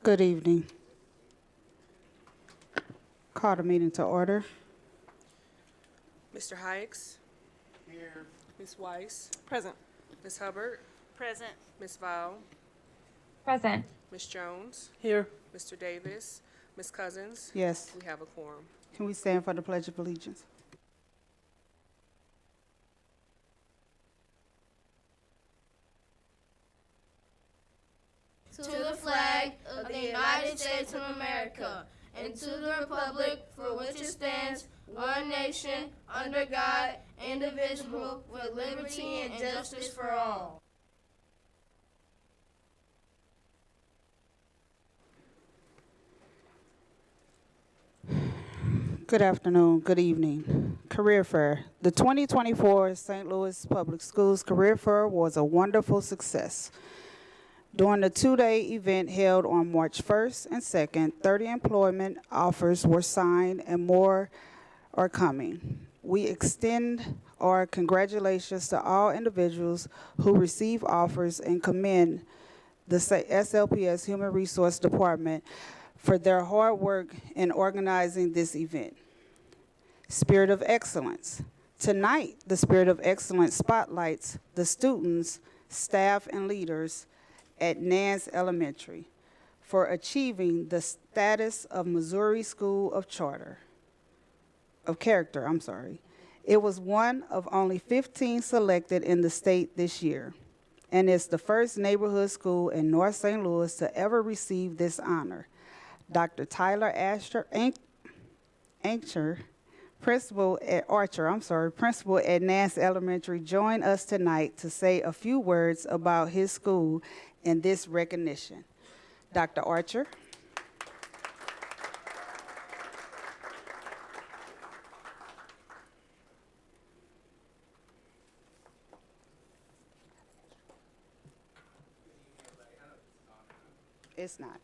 Good evening. Call the meeting to order. Mr. Hikes. Here. Ms. Weiss. Present. Ms. Hubbard. Present. Ms. Vowell. Present. Ms. Jones. Here. Mr. Davis. Ms. Cousins. Yes. We have a quorum. Can we stand for the Pledge of Allegiance? To the flag of the United States of America, and to the republic for which it stands, one nation, under God, indivisible, with liberty and justice for all. Good afternoon, good evening. Career Fair. The 2024 St. Louis Public Schools Career Fair was a wonderful success. During the two-day event held on March 1st and 2nd, 30 employment offers were signed and more are coming. We extend our congratulations to all individuals who receive offers and commend the SLPS Human Resource Department for their hard work in organizing this event. Spirit of Excellence. Tonight, the Spirit of Excellence spotlights the students, staff, and leaders at Nance Elementary for achieving the status of Missouri School of Character. It was one of only 15 selected in the state this year, and it's the first neighborhood school in North St. Louis to ever receive this honor. Dr. Tyler Archer, principal at Nance Elementary, joined us tonight to say a few words about his school and this recognition. Dr. Archer. It's not.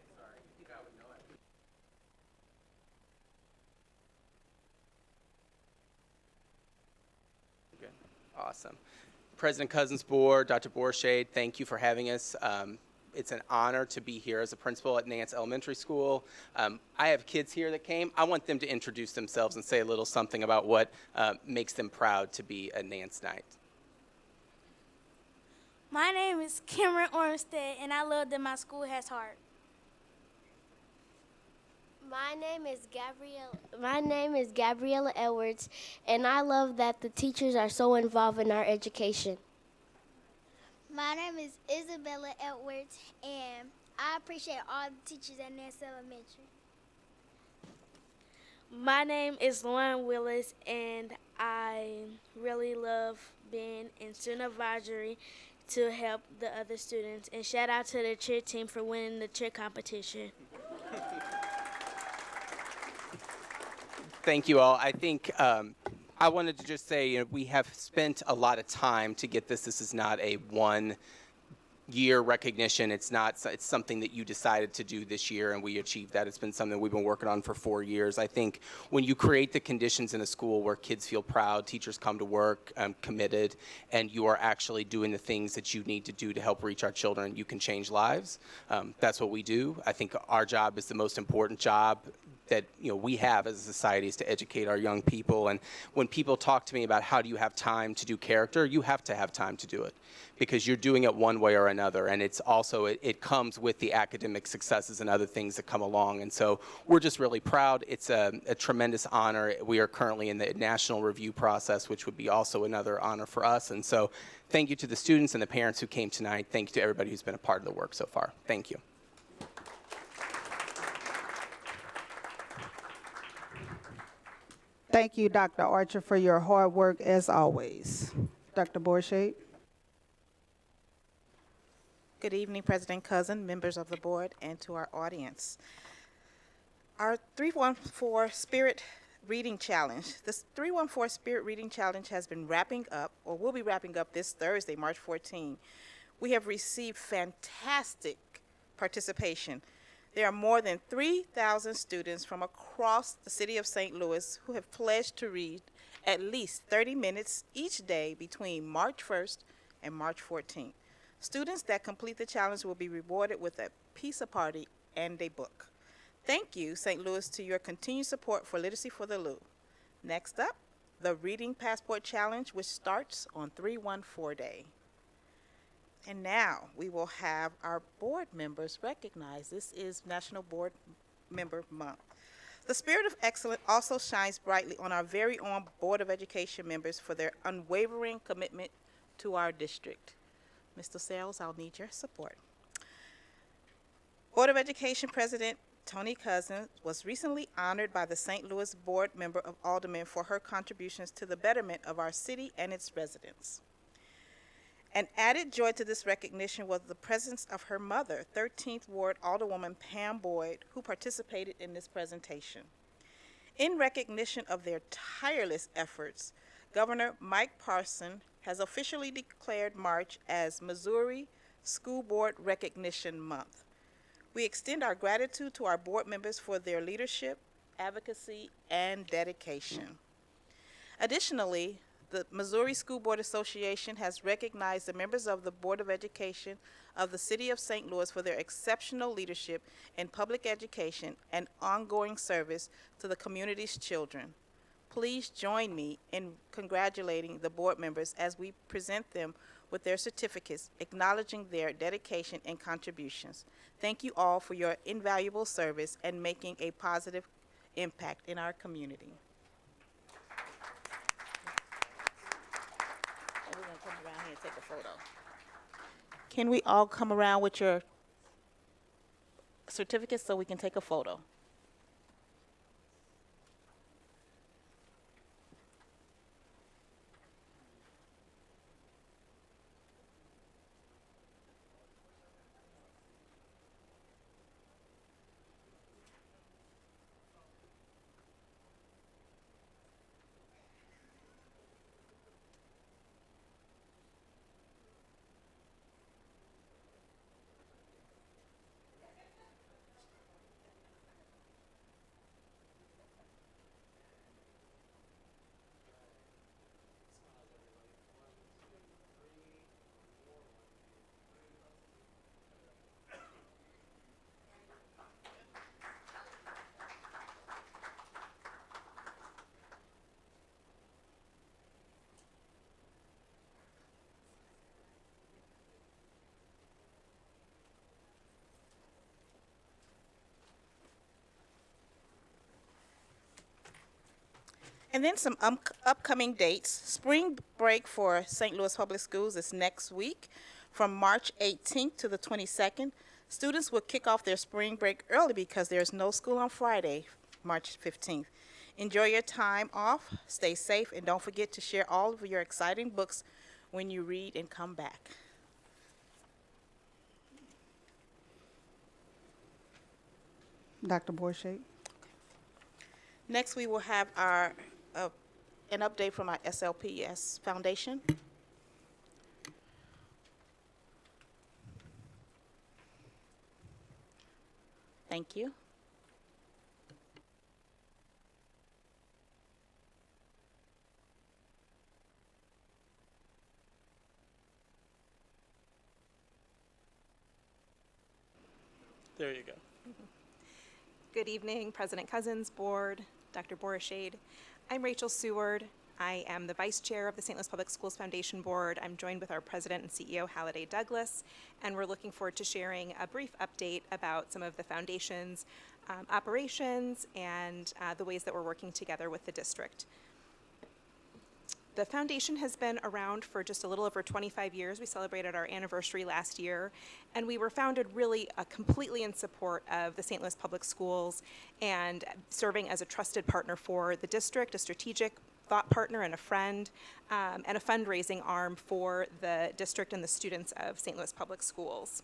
Awesome. President Cousins Board, Dr. Borshade, thank you for having us. It's an honor to be here as a principal at Nance Elementary School. I have kids here that came. I want them to introduce themselves and say a little something about what makes them proud to be a Nance Knight. My name is Cameron Ormstead, and I love that my school has heart. My name is Gabriella Edwards, and I love that the teachers are so involved in our education. My name is Isabella Edwards, and I appreciate all the teachers at Nance Elementary. My name is Lauren Willis, and I really love being in student advisory to help the other students. And shout out to the cheer team for winning the cheer competition. Thank you all. I think I wanted to just say, we have spent a lot of time to get this. This is not a one-year recognition. It's something that you decided to do this year, and we achieved that. It's been something we've been working on for 4 years. I think when you create the conditions in a school where kids feel proud, teachers come to work committed, and you are actually doing the things that you need to do to help reach our children, you can change lives. That's what we do. I think our job is the most important job that we have as a society, is to educate our young people. And when people talk to me about how do you have time to do character, you have to have time to do it, because you're doing it one way or another. And it's also, it comes with the academic successes and other things that come along. And so we're just really proud. It's a tremendous honor. We are currently in the national review process, which would be also another honor for us. And so thank you to the students and the parents who came tonight. Thank you to everybody who's been a part of the work so far. Thank you. Thank you, Dr. Archer, for your hard work as always. Dr. Borshade. Good evening, President Cousin, members of the board, and to our audience. Our 314 Spirit Reading Challenge. This 314 Spirit Reading Challenge has been wrapping up, or will be wrapping up this Thursday, March 14. We have received fantastic participation. There are more than 3,000 students from across the city of St. Louis who have pledged to read at least 30 minutes each day between March 1st and March 14th. Students that complete the challenge will be rewarded with a pizza party and a book. Thank you, St. Louis, to your continued support for Literacy for the Lou. Next up, the Reading Passport Challenge, which starts on 314 Day. And now we will have our board members recognized. This is National Board Member Month. The spirit of excellence also shines brightly on our very own Board of Education members for their unwavering commitment to our district. Mr. Sales, I'll need your support. Board of Education President Tony Cousins was recently honored by the St. Louis Board Member of Aldermen for her contributions to the betterment of our city and its residents. An added joy to this recognition was the presence of her mother, 13th Ward Alderwoman Pam Boyd, who participated in this presentation. In recognition of their tireless efforts, Governor Mike Parson has officially declared March as Missouri School Board Recognition Month. We extend our gratitude to our board members for their leadership, advocacy, and dedication. Additionally, the Missouri School Board Association has recognized the members of the Board of Education of the City of St. Louis for their exceptional leadership in public education and ongoing service to the community's children. Please join me in congratulating the board members as we present them with their certificates acknowledging their dedication and contributions. Thank you all for your invaluable service and making a positive impact in our community. We're going to come around here and take a photo. Can we all come around with your certificates so we can take a photo? And then some upcoming dates. Spring break for St. Louis Public Schools is next week from March 18th to the 22nd. Students will kick off their spring break early because there's no school on Friday, March 15th. Enjoy your time off, stay safe, and don't forget to share all of your exciting books when you read and come back. Dr. Borshade. Next, we will have our an update from our SLPS Foundation. Thank you. There you go. Good evening, President Cousins, Board, Dr. Borshade. I'm Rachel Seward. I am the Vice Chair of the St. Louis Public Schools Foundation Board. I'm joined with our President and CEO, Halliday Douglas, and we're looking forward to sharing a brief update about some of the Foundation's operations and the ways that we're working together with the district. The Foundation has been around for just a little over 25 years. We celebrated our anniversary last year, and we were founded really completely in support of the St. Louis Public Schools and serving as a trusted partner for the district, a strategic thought partner and a friend, and a fundraising arm for the district and the students of St. Louis Public Schools.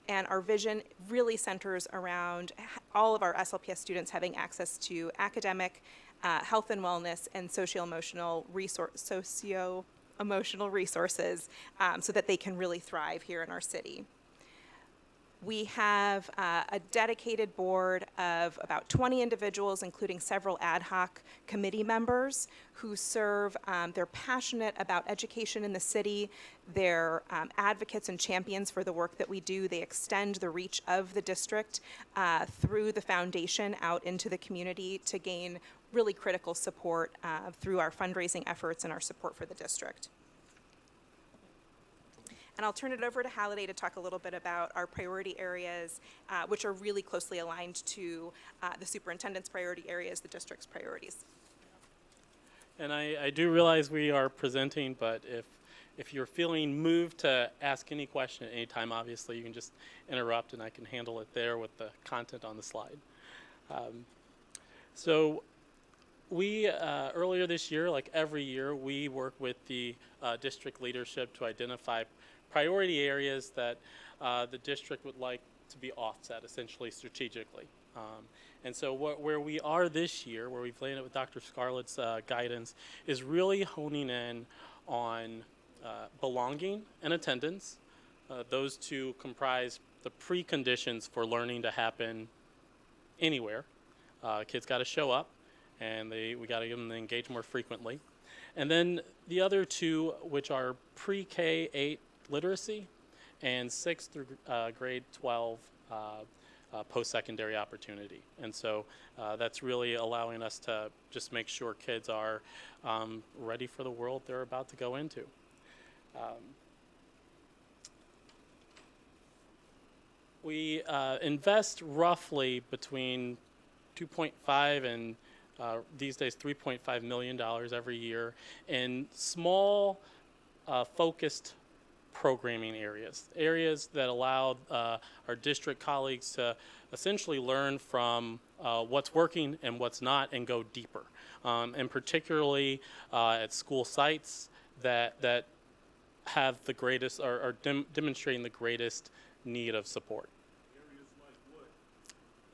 And our vision really centers around all of our SLPS students having access to academic, health and wellness, and socio-emotional resources so that they can really thrive here in our city. We have a dedicated board of about 20 individuals, including several ad hoc committee members who serve. They're passionate about education in the city. They're advocates and champions for the work that we do. They extend the reach of the district through the foundation out into the community to gain really critical support through our fundraising efforts and our support for the district. And I'll turn it over to Halliday to talk a little bit about our priority areas, which are really closely aligned to the superintendent's priority areas, the district's priorities. And I do realize we are presenting, but if you're feeling moved to ask any question at any time, obviously you can just interrupt and I can handle it there with the content on the slide. So we, earlier this year, like every year, we work with the district leadership to identify priority areas that the district would like to be offset, essentially strategically. And so where we are this year, where we've landed with Dr. Scarlett's guidance, is really honing in on belonging and attendance. Those two comprise the preconditions for learning to happen anywhere. Kids got to show up, and we got to get them to engage more frequently. And then the other two, which are pre-K 8 literacy and 6th through grade 12 post-secondary opportunity. And so that's really allowing us to just make sure kids are ready for the world they're about to go into. We invest roughly between 2.5 and these days $3.5 million every year in small focused programming areas that allow our district colleagues to essentially learn from what's working and what's not and go deeper, and particularly at school sites that have the greatest or are demonstrating the greatest need of support.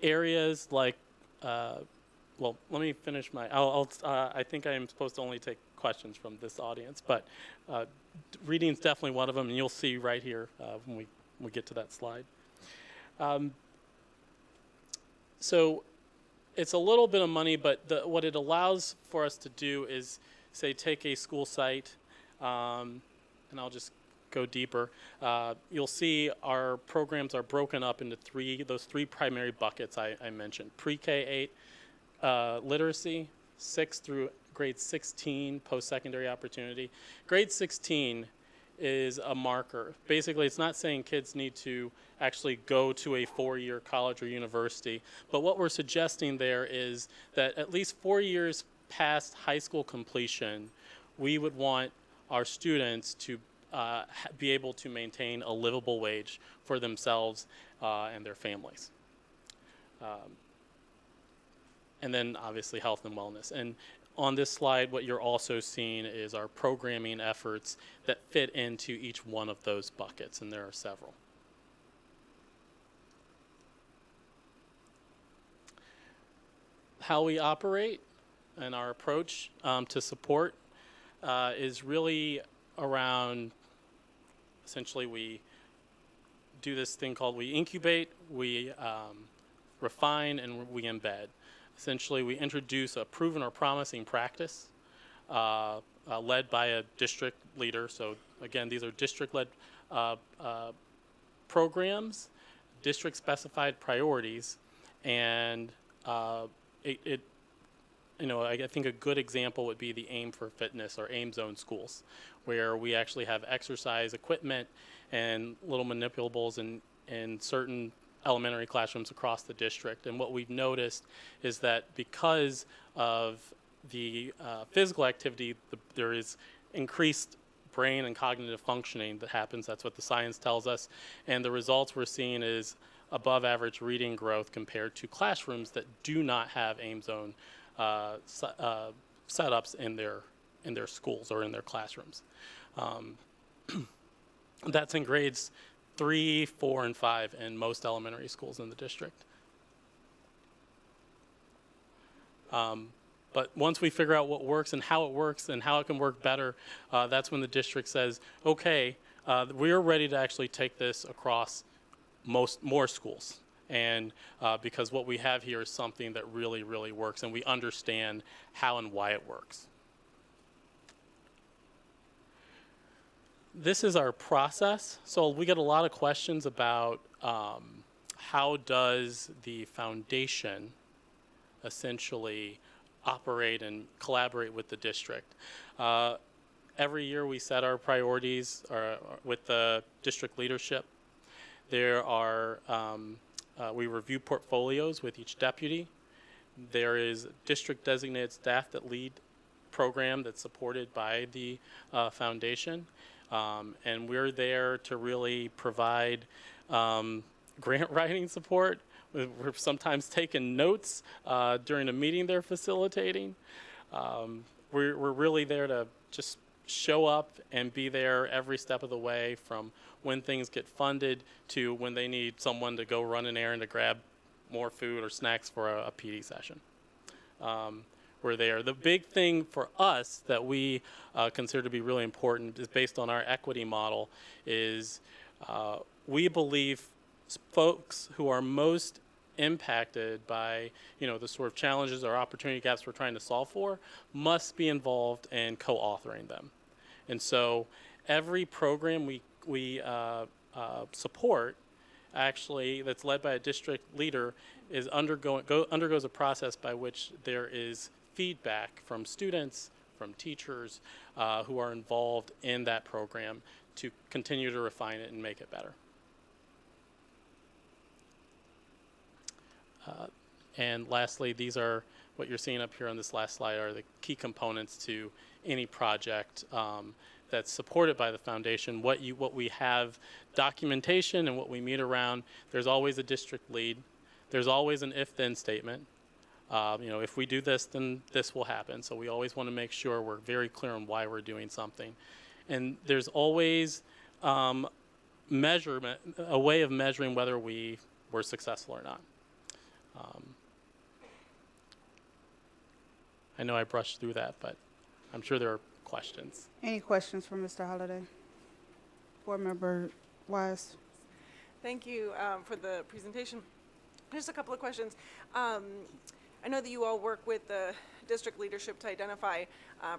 Areas like well, let me finish my. I think I am supposed to only take questions from this audience, but reading is definitely one of them, and you'll see right here when we get to that slide. So it's a little bit of money, but what it allows for us to do is, say, take a school site, and I'll just go deeper. You'll see our programs are broken up into those three primary buckets I mentioned: pre-K 8. Literacy, 6 through grade 16, post-secondary opportunity. Grade 16 is a marker. Basically, it's not saying kids need to actually go to a 4-year college or university, but what we're suggesting there is that at least 4 years past high school completion, we would want our students to be able to maintain a livable wage for themselves and their families. And then obviously health and wellness. And on this slide, what you're also seeing is our programming efforts that fit into each one of those buckets, and there are several. How we operate and our approach to support is really around, essentially we do this thing called we incubate, we refine, and we embed. Essentially, we introduce a proven or promising practice led by a district leader. So again, these are district-led programs, district-specified priorities, and I think a good example would be the Aim for Fitness or Aim Zone schools, where we actually have exercise equipment and little manipulables in certain elementary classrooms across the district. And what we've noticed is that because of the physical activity, there is increased brain and cognitive functioning that happens. That's what the science tells us. And the results we're seeing is above average reading growth compared to classrooms that do not have AIM Zone setups in their schools or in their classrooms. That's in grades 3, 4, and 5 in most elementary schools in the district. But once we figure out what works and how it can work better, that's when the district says, okay, we're ready to actually take this across more schools. And because what we have here is something that really, really works, and we understand how and why it works. This is our process. So we get a lot of questions about how does the foundation essentially operate and collaborate with the district. Every year we set our priorities with the district leadership. There are, we review portfolios with each deputy. There is district designated staff that lead program that's supported by the foundation. And we're there to really provide grant writing support. We're sometimes taking notes during a meeting they're facilitating. We're really there to just show up and be there every step of the way, from when things get funded to when they need someone to go run an errand to grab more food or snacks for a PD session. We're there. The big thing for us that we consider to be really important is based on our equity model is we believe folks who are most impacted by the sort of challenges or opportunity gaps we're trying to solve for must be involved in co-authoring them. And so every program we support, actually, that's led by a district leader, is undergoes a process by which there is feedback from students, from teachers who are involved in that program to continue to refine it and make it better. And lastly, these are what you're seeing up here on this last slide are the key components to any project that's supported by the foundation. What we have documentation and what we meet around. There's always a district lead. There's always an if-then statement. If we do this, then this will happen. So we always want to make sure we're very clear on why we're doing something. And there's always measurement, a way of measuring whether we were successful or not. I know I brushed through that, but I'm sure there are questions. Any questions for Mr. Holliday? Board Member Wise. Thank you for the presentation. Just a couple of questions. I know that you all work with the district leadership to identify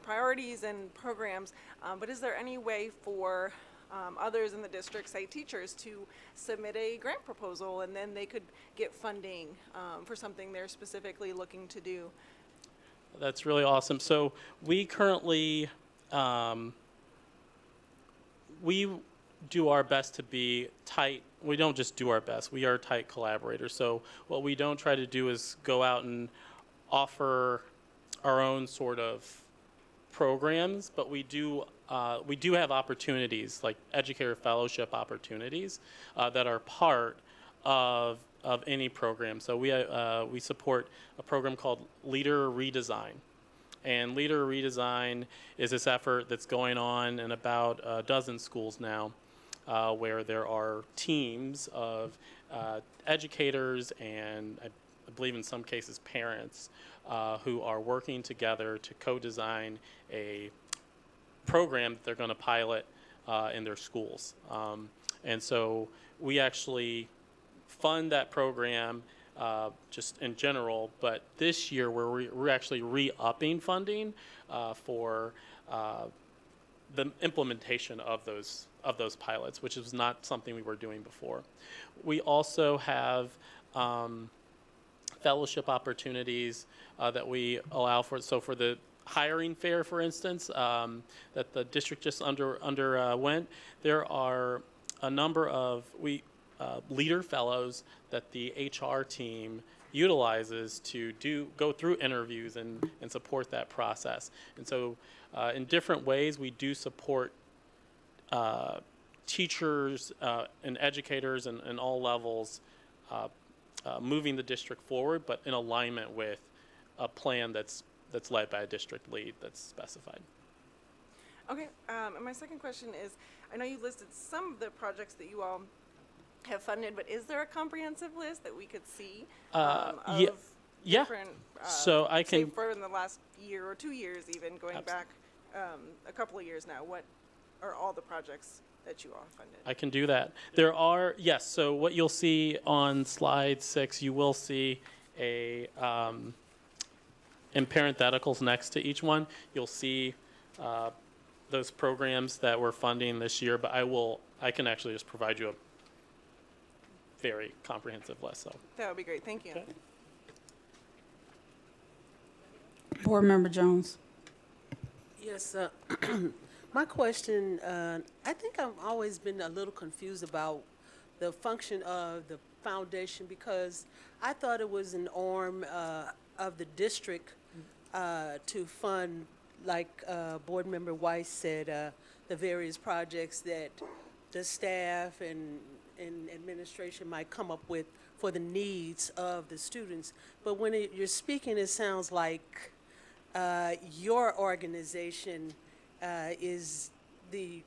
priorities and programs, but is there any way for others in the district, say teachers, to submit a grant proposal and then they could get funding for something they're specifically looking to do? That's really awesome. So we currently, we do our best to be tight. We don't just do our best. We are tight collaborators. So what we don't try to do is go out and offer our own sort of programs, but we do have opportunities like educator fellowship opportunities that are part of any program. So we support a program called Leader Redesign. And Leader Redesign is this effort that's going on in about a dozen schools now, where there are teams of educators and I believe in some cases parents who are working together to co-design a program that they're going to pilot in their schools. And so we actually fund that program just in general, but this year we're actually re-upping funding for the implementation of those pilots, which is not something we were doing before. We also have fellowship opportunities that we allow for. So for the hiring fair, for instance, that the district just underwent, there are a number of leader fellows that the HR team utilizes to go through interviews and support that process. And so in different ways, we do support teachers and educators and all levels moving the district forward, but in alignment with a plan that's led by a district lead that's specified. Okay, and my second question is, I know you listed some of the projects that you all have funded, but is there a comprehensive list that we could see of different, so I can, say for in the last year or 2 years even, going back a couple of years now, what or all the projects that you all funded? I can do that. There are, yes, so what you'll see on slide 6, you will see a, in parentheticals next to each one, you'll see those programs that we're funding this year, but I can actually just provide you a very comprehensive list, so. That would be great. Thank you. Okay. Board Member Jones. Yes, my question, I think I've always been a little confused about the function of the foundation because I thought it was an arm of the district to fund, like Board Member Weiss said, the various projects that the staff and administration might come up with for the needs of the students. But when you're speaking, it sounds like your organization is the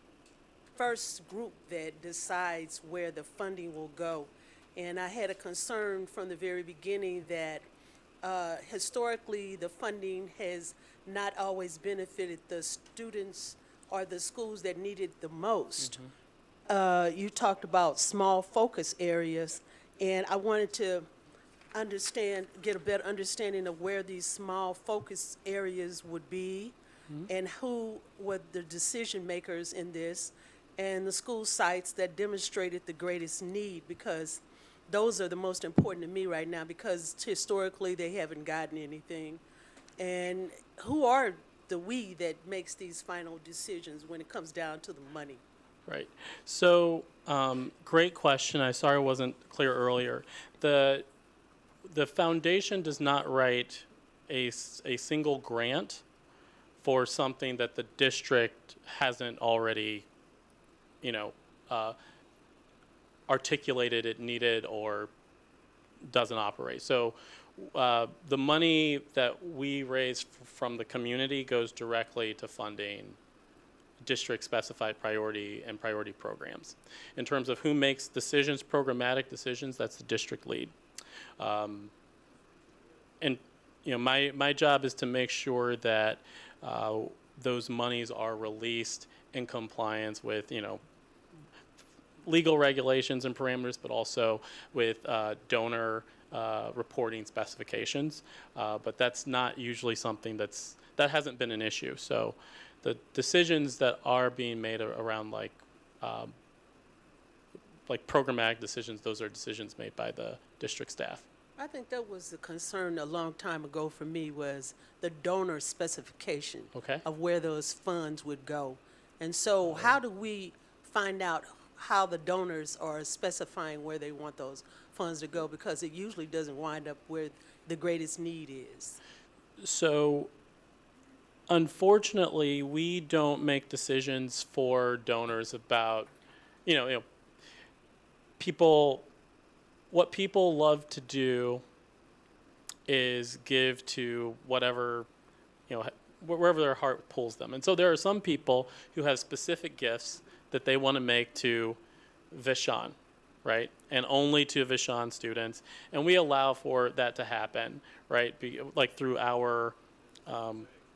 first group that decides where the funding will go. And I had a concern from the very beginning that historically the funding has not always benefited the students or the schools that need it the most. You talked about small focus areas, and I wanted to get a better understanding of where these small focus areas would be and who were the decision makers in this and the school sites that demonstrated the greatest need, because those are the most important to me right now, because historically they haven't gotten anything. And who are the we that makes these final decisions when it comes down to the money? Right. So, great question. I'm sorry I wasn't clear earlier. The foundation does not write a single grant for something that the district hasn't already, articulated it needed or doesn't operate. So the money that we raise from the community goes directly to funding district specified priority and priority programs. In terms of who makes decisions, programmatic decisions, that's the district lead. And my job is to make sure that those monies are released in compliance with legal regulations and parameters, but also with donor reporting specifications. But that's not usually something that hasn't been an issue. So the decisions that are being made around like programmatic decisions, those are decisions made by the district staff. I think that was the concern a long time ago for me, was the donor specification of where those funds would go. And so how do we find out how the donors are specifying where they want those funds to go? Because it usually doesn't wind up where the greatest need is. So unfortunately, we don't make decisions for donors about, what people love to do is give to whatever, wherever their heart pulls them. And so there are some people who have specific gifts that they want to make to Vashon, right? And only to Vashon students. And we allow for that to happen, right? Like through our,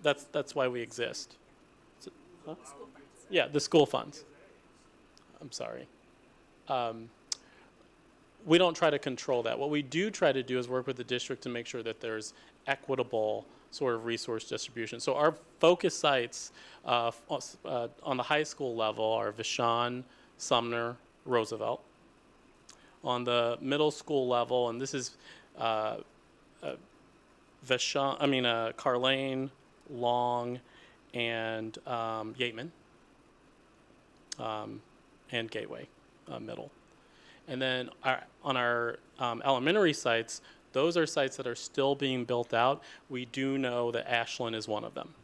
that's why we exist. Huh? Yeah, the school funds. I'm sorry. We don't try to control that. What we do try to do is work with the district to make sure that there's equitable sort of resource distribution. So our focus sites on the high school level are Vashon, Sumner, Roosevelt. On the middle school level, and this is Carlane, Long, and Yateman, and Gateway Middle. And then on our elementary sites, those are sites that are still being built out. We do know that Ashland is one of them.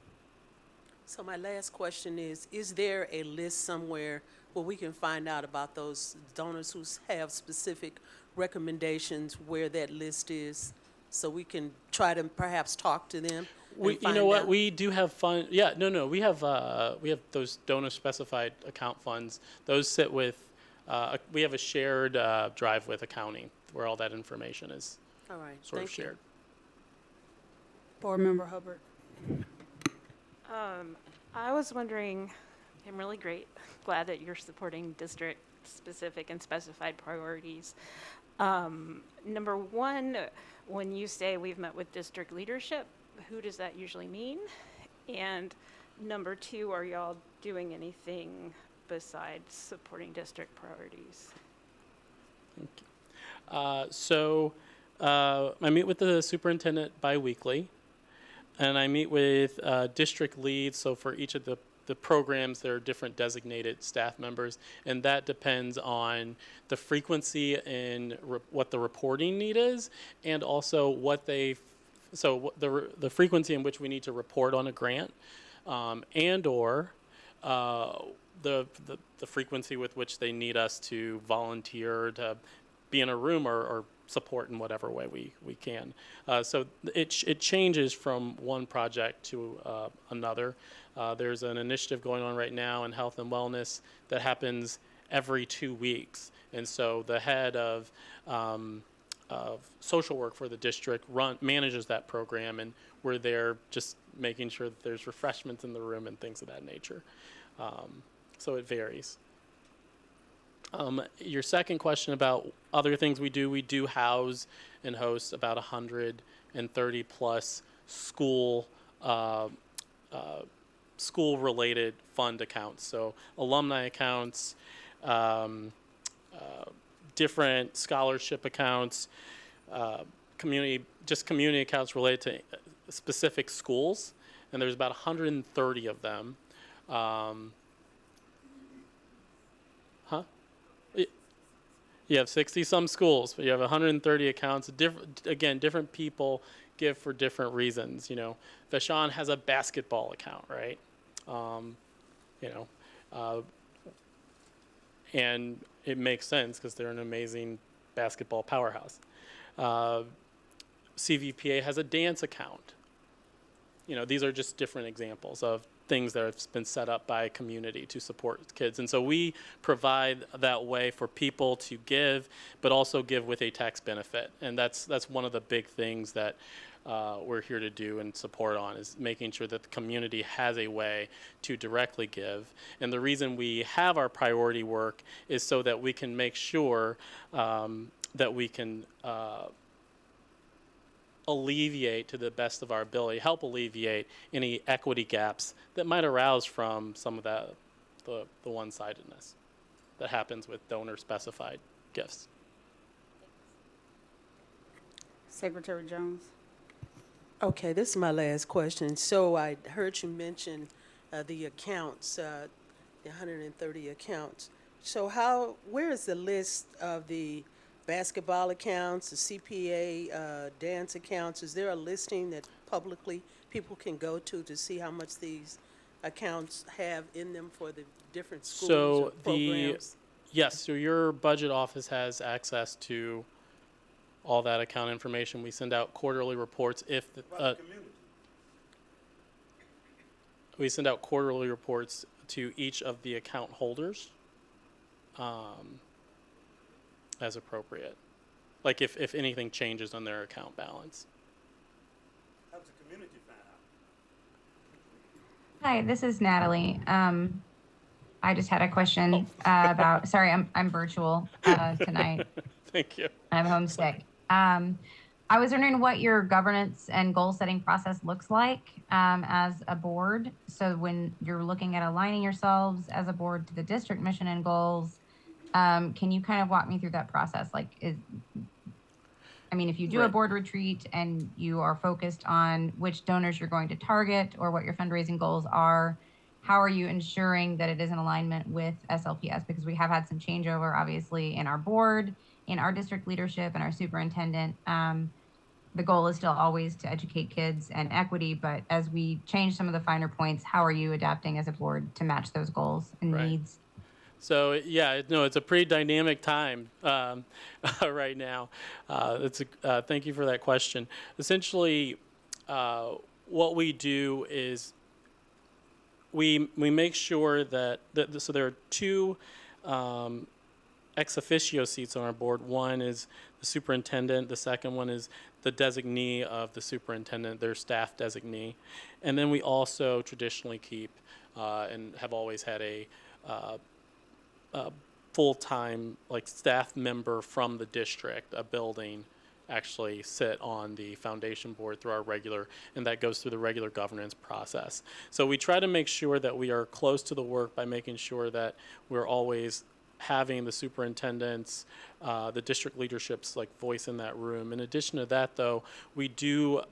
So my last question is there a list somewhere where we can find out about those donors who have specific recommendations, where that list is, so we can try to perhaps talk to them? We do have fund. Yeah, no. We have those donor specified account funds. Those sit with. We have a shared drive with accounting where all that information is sort of shared. Board Member Hubbard. I was wondering, I'm really great. Glad that you're supporting district-specific and specified priorities. Number one, when you say we've met with district leadership, who does that usually mean? And number two, are y'all doing anything besides supporting district priorities? I meet with the superintendent biweekly, and I meet with district leads. So for each of the programs, there are different designated staff members, and that depends on the frequency and what the reporting need is, and also what the frequency in which we need to report on a grant, and or the frequency with which they need us to volunteer to be in a room or support in whatever way we can. So it changes from one project to another. There's an initiative going on right now in health and wellness that happens every 2 weeks. And so the head of social work for the district manages that program, and we're there just making sure that there's refreshments in the room and things of that nature. So it varies. Your second question about other things we do house and host about 130 plus school-related fund accounts. So alumni accounts, different scholarship accounts, community accounts related to specific schools, and there's about 130 of them. You have 60-some schools, but you have 130 accounts. Different people give for different reasons. You know, Vashon has a basketball account, right? And it makes sense because they're an amazing basketball powerhouse. CVPA has a dance account. You know, these are just different examples of things that have been set up by community to support kids. And so we provide that way for people to give, but also give with a tax benefit. And that's one of the big things that we're here to do and support on, is making sure that the community has a way to directly give. And the reason we have our priority work is so that we can make sure that we can alleviate, to the best of our ability, help alleviate any equity gaps that might arouse from some of the one-sidedness that happens with donor-specified gifts. Secretary Jones. Okay, this is my last question. So I heard you mention the accounts, the 130 accounts. So where is the list of the basketball accounts, the CPA dance accounts? Is there a listing that publicly people can go to see how much these accounts have in them for the different schools or programs? Yes, so your budget office has access to all that account information. We send out quarterly reports we send out quarterly reports to each of the account holders as appropriate. Like if anything changes on their account balance. How does the community find out? Hi, this is Natalie. I just had a question about, sorry, I'm virtual tonight. Thank you. I'm homesick. I was wondering what your governance and goal setting process looks like as a board. So when you're looking at aligning yourselves as a board to the district mission and goals, can you kind of walk me through that process? Like, if you do a board retreat and you are focused on which donors you're going to target or what your fundraising goals are, how are you ensuring that it is in alignment with SLPS? Because we have had some changeover, obviously, in our board, in our district leadership, and our superintendent. The goal is still always to educate kids and equity, but as we change some of the finer points, how are you adapting as a board to match those goals and needs? So yeah, no, it's a pretty dynamic time right now. Thank you for that question. Essentially, what we do is we make sure that so there are two ex officio seats on our board. One is the superintendent. The second one is the designee of the superintendent, their staff designee. And then we also traditionally keep and have always had a full-time like staff member from the district, a building, actually sit on the foundation board through our regular, and that goes through the regular governance process. So we try to make sure that we are close to the work by making sure that we're always having the superintendents, the district leadership's like voice in that room. In addition to that, though, we don't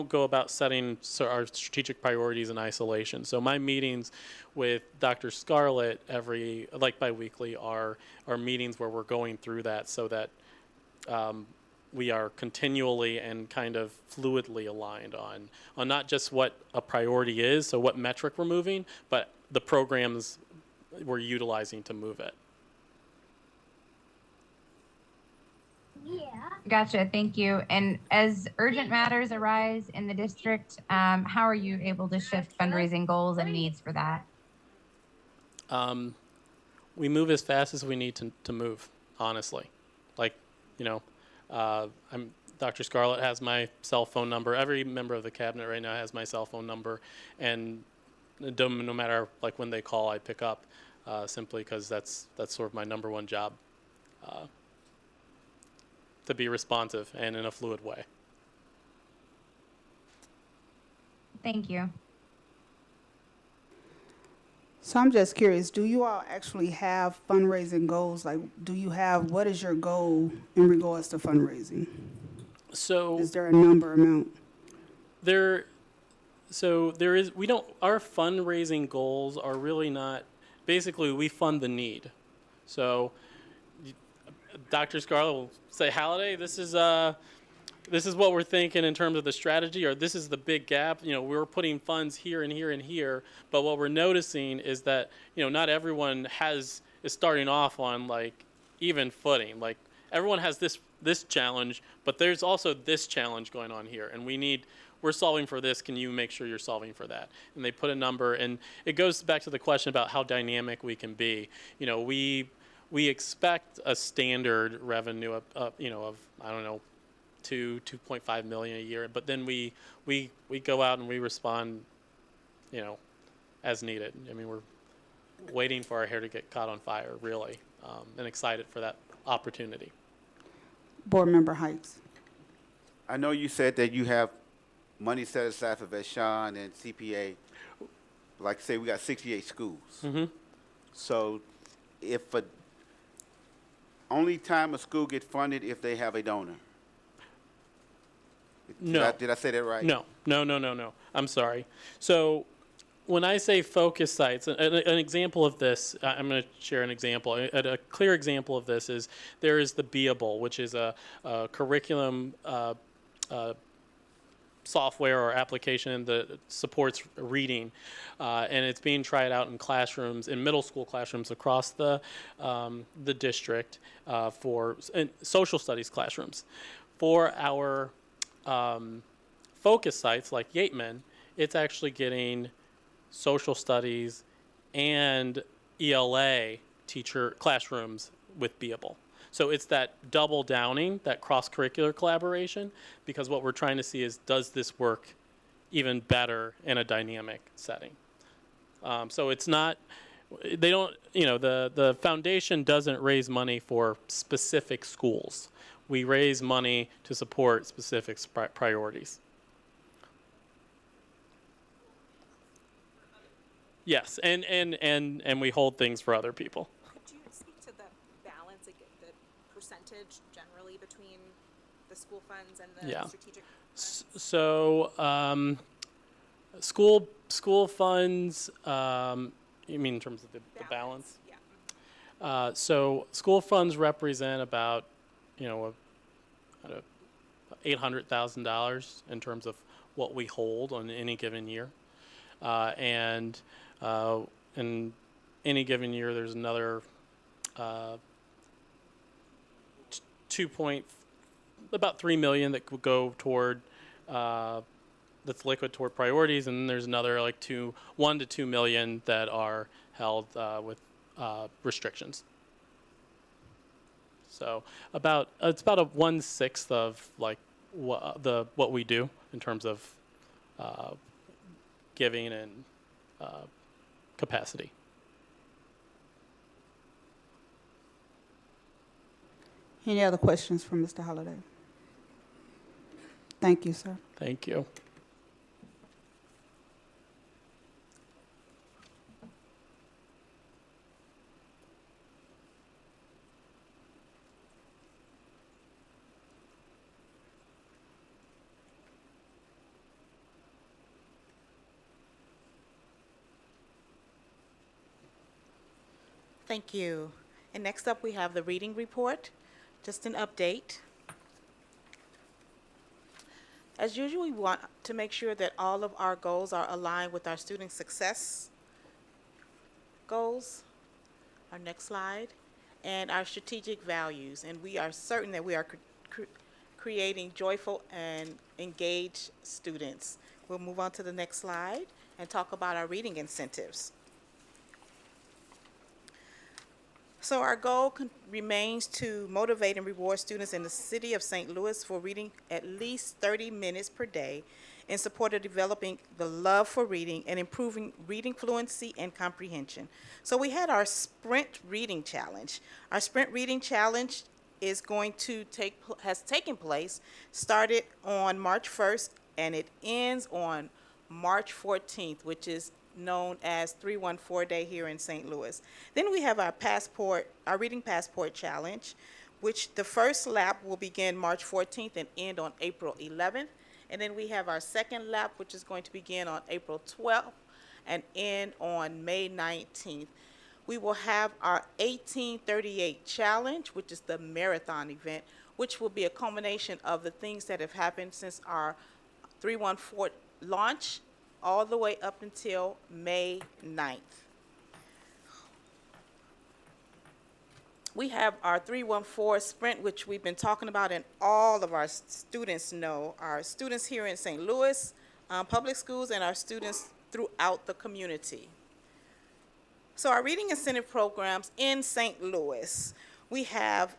go about setting our strategic priorities in isolation. So my meetings with Dr. Scarlett biweekly are meetings where we're going through that so that we are continually and kind of fluidly aligned on not just what a priority is, so what metric we're moving, but the programs we're utilizing to move it. Gotcha. Thank you. And as urgent matters arise in the district, how are you able to shift fundraising goals and needs for that? We move as fast as we need to move, honestly. Like, Dr. Scarlett has my cell phone number. Every member of the cabinet right now has my cell phone number. And no matter like when they call, I pick up simply because that's sort of my number one job. To be responsive and in a fluid way. Thank you. So I'm just curious, do you all actually have fundraising goals? Like, what is your goal in regards to fundraising? So is there a number amount? Our fundraising goals are really not, basically we fund the need. So Dr. Scarlett will say, Halliday, this is what we're thinking in terms of the strategy, or this is the big gap. We're putting funds here and here and here, but what we're noticing is that, not everyone is starting off on like even footing. Like everyone has this challenge, but there's also this challenge going on here, and we're solving for this. Can you make sure you're solving for that? And they put a number, and it goes back to the question about how dynamic we can be. We expect a standard revenue of I don't know, 2.5 million a year, but then we go out and we respond, as needed. I mean, we're waiting for our hair to get caught on fire, really, and excited for that opportunity. Board Member Heights. I know you said that you have money set aside for Vashon and CPA. Like say we got 68 schools. Mm-hmm. So if only time a school gets funded if they have a donor. No. Did I say that right? No. I'm sorry. So when I say focus sites, an example of this, I'm going to share an example. A clear example of this is there is the Beable, which is a curriculum software or application that supports reading, and it's being tried out in classrooms, in middle school classrooms across the district for social studies classrooms. For our focus sites like Yateman, it's actually getting social studies and ELA teacher classrooms with Beable. So it's that double downing, that cross-curricular collaboration, because what we're trying to see is, does this work even better in a dynamic setting? So it's not, they don't, the foundation doesn't raise money for specific schools. We raise money to support specific priorities. Yes, and we hold things for other people. Could you speak to the balance, the percentage generally between the school funds and the strategic funds? So school funds, you mean in terms of the balance? Yeah. So school funds represent about, $800,000 in terms of what we hold on any given year. And in any given year, there's another about $3 million that could go toward that's liquid toward priorities, and then there's another like $1 to $2 million that are held with restrictions. So it's about a 1/6 of like what we do in terms of giving and capacity. Any other questions for Mr. Holliday? Thank you, sir. Thank you. Thank you. And next up, we have the reading report. Just an update. As usual, we want to make sure that all of our goals are aligned with our student success goals. Our next slide. And our strategic values. And we are certain that we are creating joyful and engaged students. We'll move on to the next slide and talk about our reading incentives. So our goal remains to motivate and reward students in the city of St. Louis for reading at least 30 minutes per day in support of developing the love for reading and improving reading fluency and comprehension. So we had our Sprint Reading Challenge. Our Sprint Reading Challenge is going to has taken place, started on March 1st, and it ends on March 14th, which is known as 314 Day here in St. Louis. Then we have our Reading Passport Challenge, which the first lap will begin March 14th and end on April 11th. And then we have our second lap, which is going to begin on April 12th and end on May 19th. We will have our 1838 Challenge, which is the marathon event, which will be a culmination of the things that have happened since our 314 launch all the way up until May 9th. We have our 314 Sprint, which we've been talking about, and all of our students know. Our students here in St. Louis public schools and our students throughout the community. So our reading incentive programs in St. Louis, we have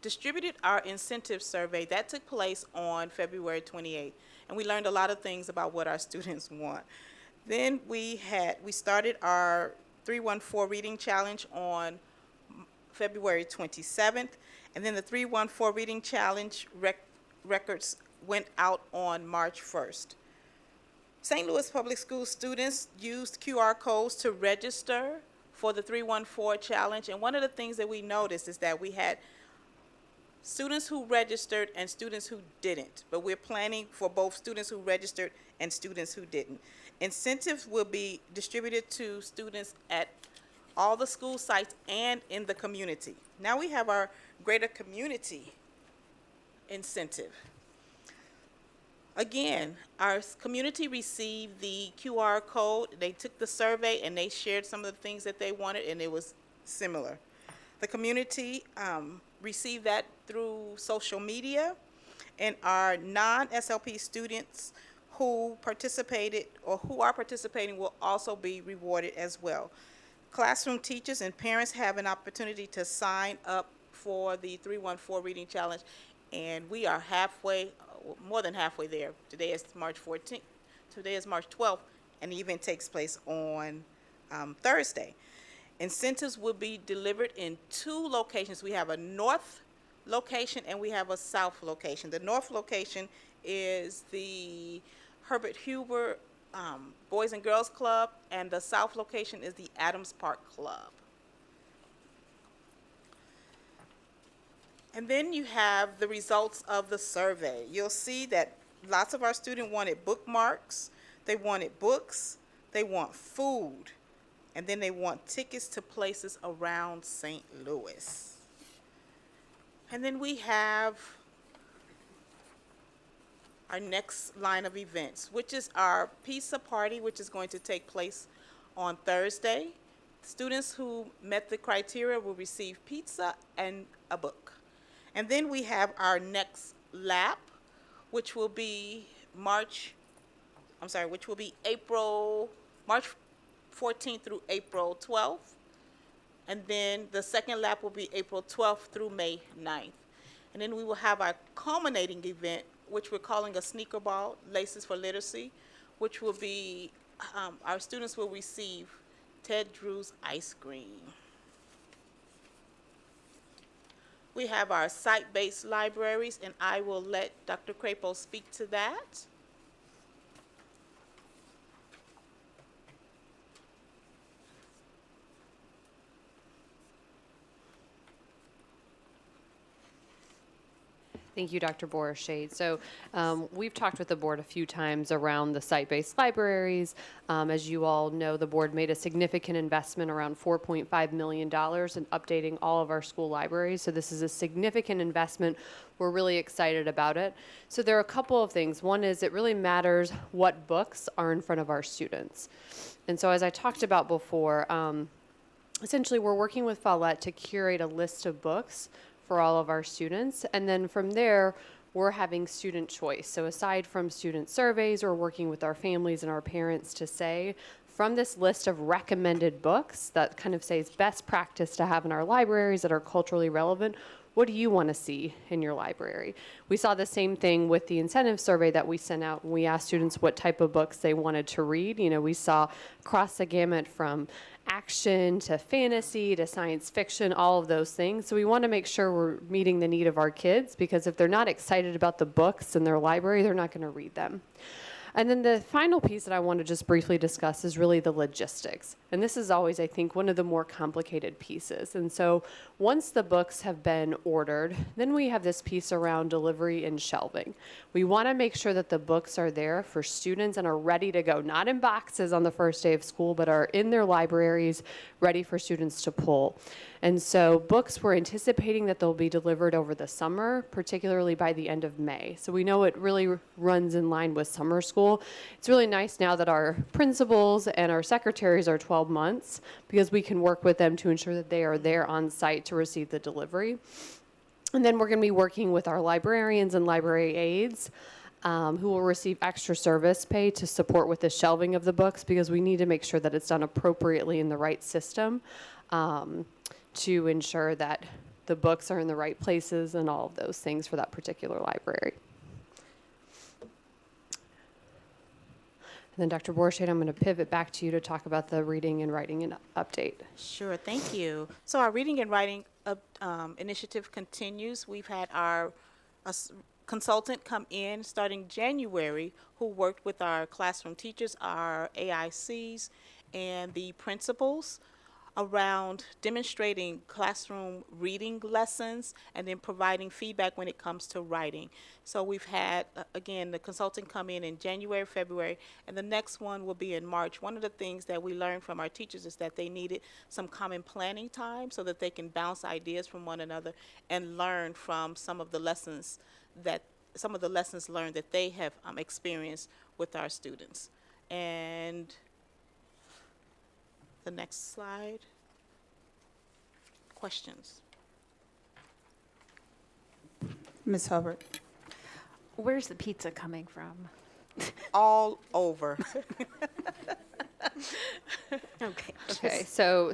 distributed our incentive survey that took place on February 28th. And we learned a lot of things about what our students want. Then we started our 314 Reading Challenge on February 27th, and then the 314 Reading Challenge records went out on March 1st. St. Louis Public School students used QR codes to register for the 314 Challenge, and one of the things that we noticed is that we had students who registered and students who didn't, but we're planning for both students who registered and students who didn't. Incentives will be distributed to students at all the school sites and in the community. Now we have our greater community incentive. Again, our community received the QR code. They took the survey and they shared some of the things that they wanted, and it was similar. The community received that through social media, and our non-SLP students who participated or who are participating will also be rewarded as well. Classroom teachers and parents have an opportunity to sign up for the 314 Reading Challenge, and we are more than halfway there. Today is March 14th. Today is March 12th, and the event takes place on Thursday. Incentives will be delivered in 2 locations. We have a north location and we have a south location. The north location is the Herbert Huber Boys and Girls Club, and the south location is the Adams Park Club. And then you have the results of the survey. You'll see that lots of our students wanted bookmarks, they wanted books, they want food, and then they want tickets to places around St. Louis. And then we have our next line of events, which is our pizza party, which is going to take place on Thursday. Students who met the criteria will receive pizza and a book. And then we have our next lap, which will be March 14th through April 12th. And then the second lap will be April 12th through May 9th. And then we will have our culminating event, which we're calling a sneaker ball, Laces for Literacy, which will be, our students will receive Ted Drew's ice cream. We have our site-based libraries, and I will let Dr. Crapo speak to that. Thank you, Dr. Borshade. So we've talked with the board a few times around the site-based libraries. As you all know, the board made a significant investment, around $4.5 million, in updating all of our school libraries. So this is a significant investment. We're really excited about it. So there are a couple of things. One is it really matters what books are in front of our students. And so as I talked about before, essentially we're working with Follett to curate a list of books for all of our students. And then from there, we're having student choice. So aside from student surveys, we're working with our families and our parents to say, from this list of recommended books that kind of says best practice to have in our libraries that are culturally relevant, what do you want to see in your library? We saw the same thing with the incentive survey that we sent out. We asked students what type of books they wanted to read. You know, we saw across the gamut from action to fantasy to science fiction, all of those things. So we want to make sure we're meeting the need of our kids, because if they're not excited about the books in their library, they're not going to read them. And then the final piece that I want to just briefly discuss is really the logistics. And this is always, I think, one of the more complicated pieces. And so once the books have been ordered, then we have this piece around delivery and shelving. We want to make sure that the books are there for students and are ready to go, not in boxes on the first day of school, but are in their libraries, ready for students to pull. And so books, we're anticipating that they'll be delivered over the summer, particularly by the end of May. So we know it really runs in line with summer school. It's really nice now that our principals and our secretaries are 12 months, because we can work with them to ensure that they are there on site to receive the delivery. And then we're going to be working with our librarians and library aides, who will receive extra service pay to support with the shelving of the books, because we need to make sure that it's done appropriately in the right system, to ensure that the books are in the right places and all of those things for that particular library. And then Dr. Borshade, I'm going to pivot back to you to talk about the reading and writing and update. Sure, thank you. So our reading and writing initiative continues. We've had our consultant come in starting January, who worked with our classroom teachers, our AICs, and the principals around demonstrating classroom reading lessons and then providing feedback when it comes to writing. So we've had, again, the consultant come in January, February, and the next one will be in March. One of the things that we learned from our teachers is that they needed some common planning time so that they can bounce ideas from one another and learn from some of the lessons learned that they have experienced with our students. And the next slide. Questions? Ms. Hubbard. Where's the pizza coming from? All over. Okay, so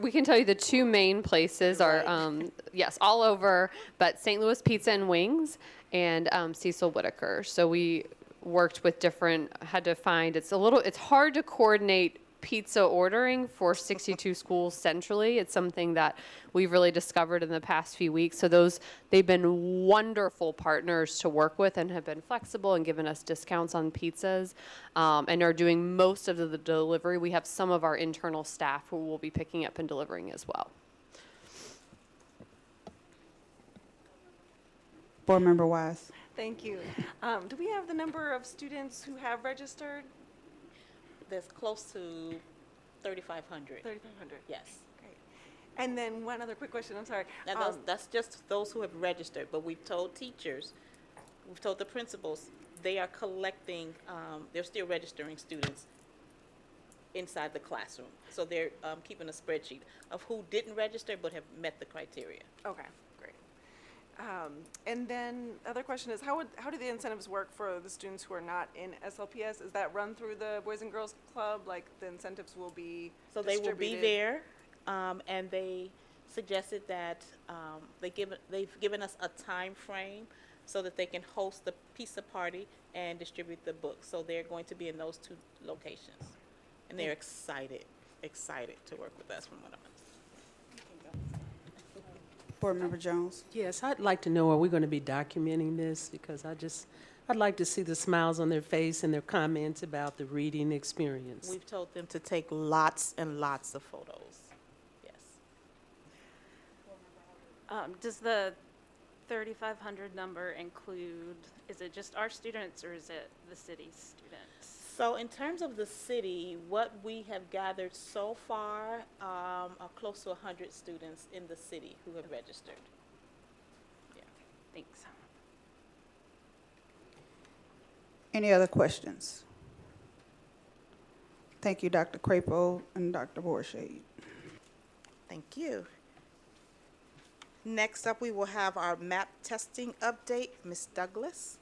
we can tell you the two main places are, yes, all over, but St. Louis Pizza and Wings and Cecil Whitaker. So we worked with had to find, it's hard to coordinate pizza ordering for 62 schools centrally. It's something that we've really discovered in the past few weeks. So they've been wonderful partners to work with and have been flexible and given us discounts on pizzas, and are doing most of the delivery. We have some of our internal staff who will be picking up and delivering as well. Board Member Wise. Thank you. Do we have the number of students who have registered? There's close to 3,500. 3,500. Yes. Great. And then one other quick question, I'm sorry. Now that's just those who have registered, but we've told teachers, we've told the principals, they are collecting, they're still registering students inside the classroom. So they're keeping a spreadsheet of who didn't register but have met the criteria. Okay, great. And then other question is, how do the incentives work for the students who are not in SLPS? Is that run through the Boys and Girls Club? Like the incentives will be So they will be there, and they suggested that they've given us a time frame so that they can host the pizza party and distribute the books. So they're going to be in those 2 locations. And they're excited to work with us from what I'm Board Member Jones. Yes, I'd like to know, are we going to be documenting this? Because I'd like to see the smiles on their face and their comments about the reading experience. We've told them to take lots and lots of photos. Yes. Does the 3,500 number include, is it just our students or is it the city's students? So in terms of the city, what we have gathered so far are close to 100 students in the city who have registered. Yeah, thanks. Any other questions? Thank you, Dr. Crapo and Dr. Borshade. Thank you. Next up, we will have our map testing update. Ms. Douglas.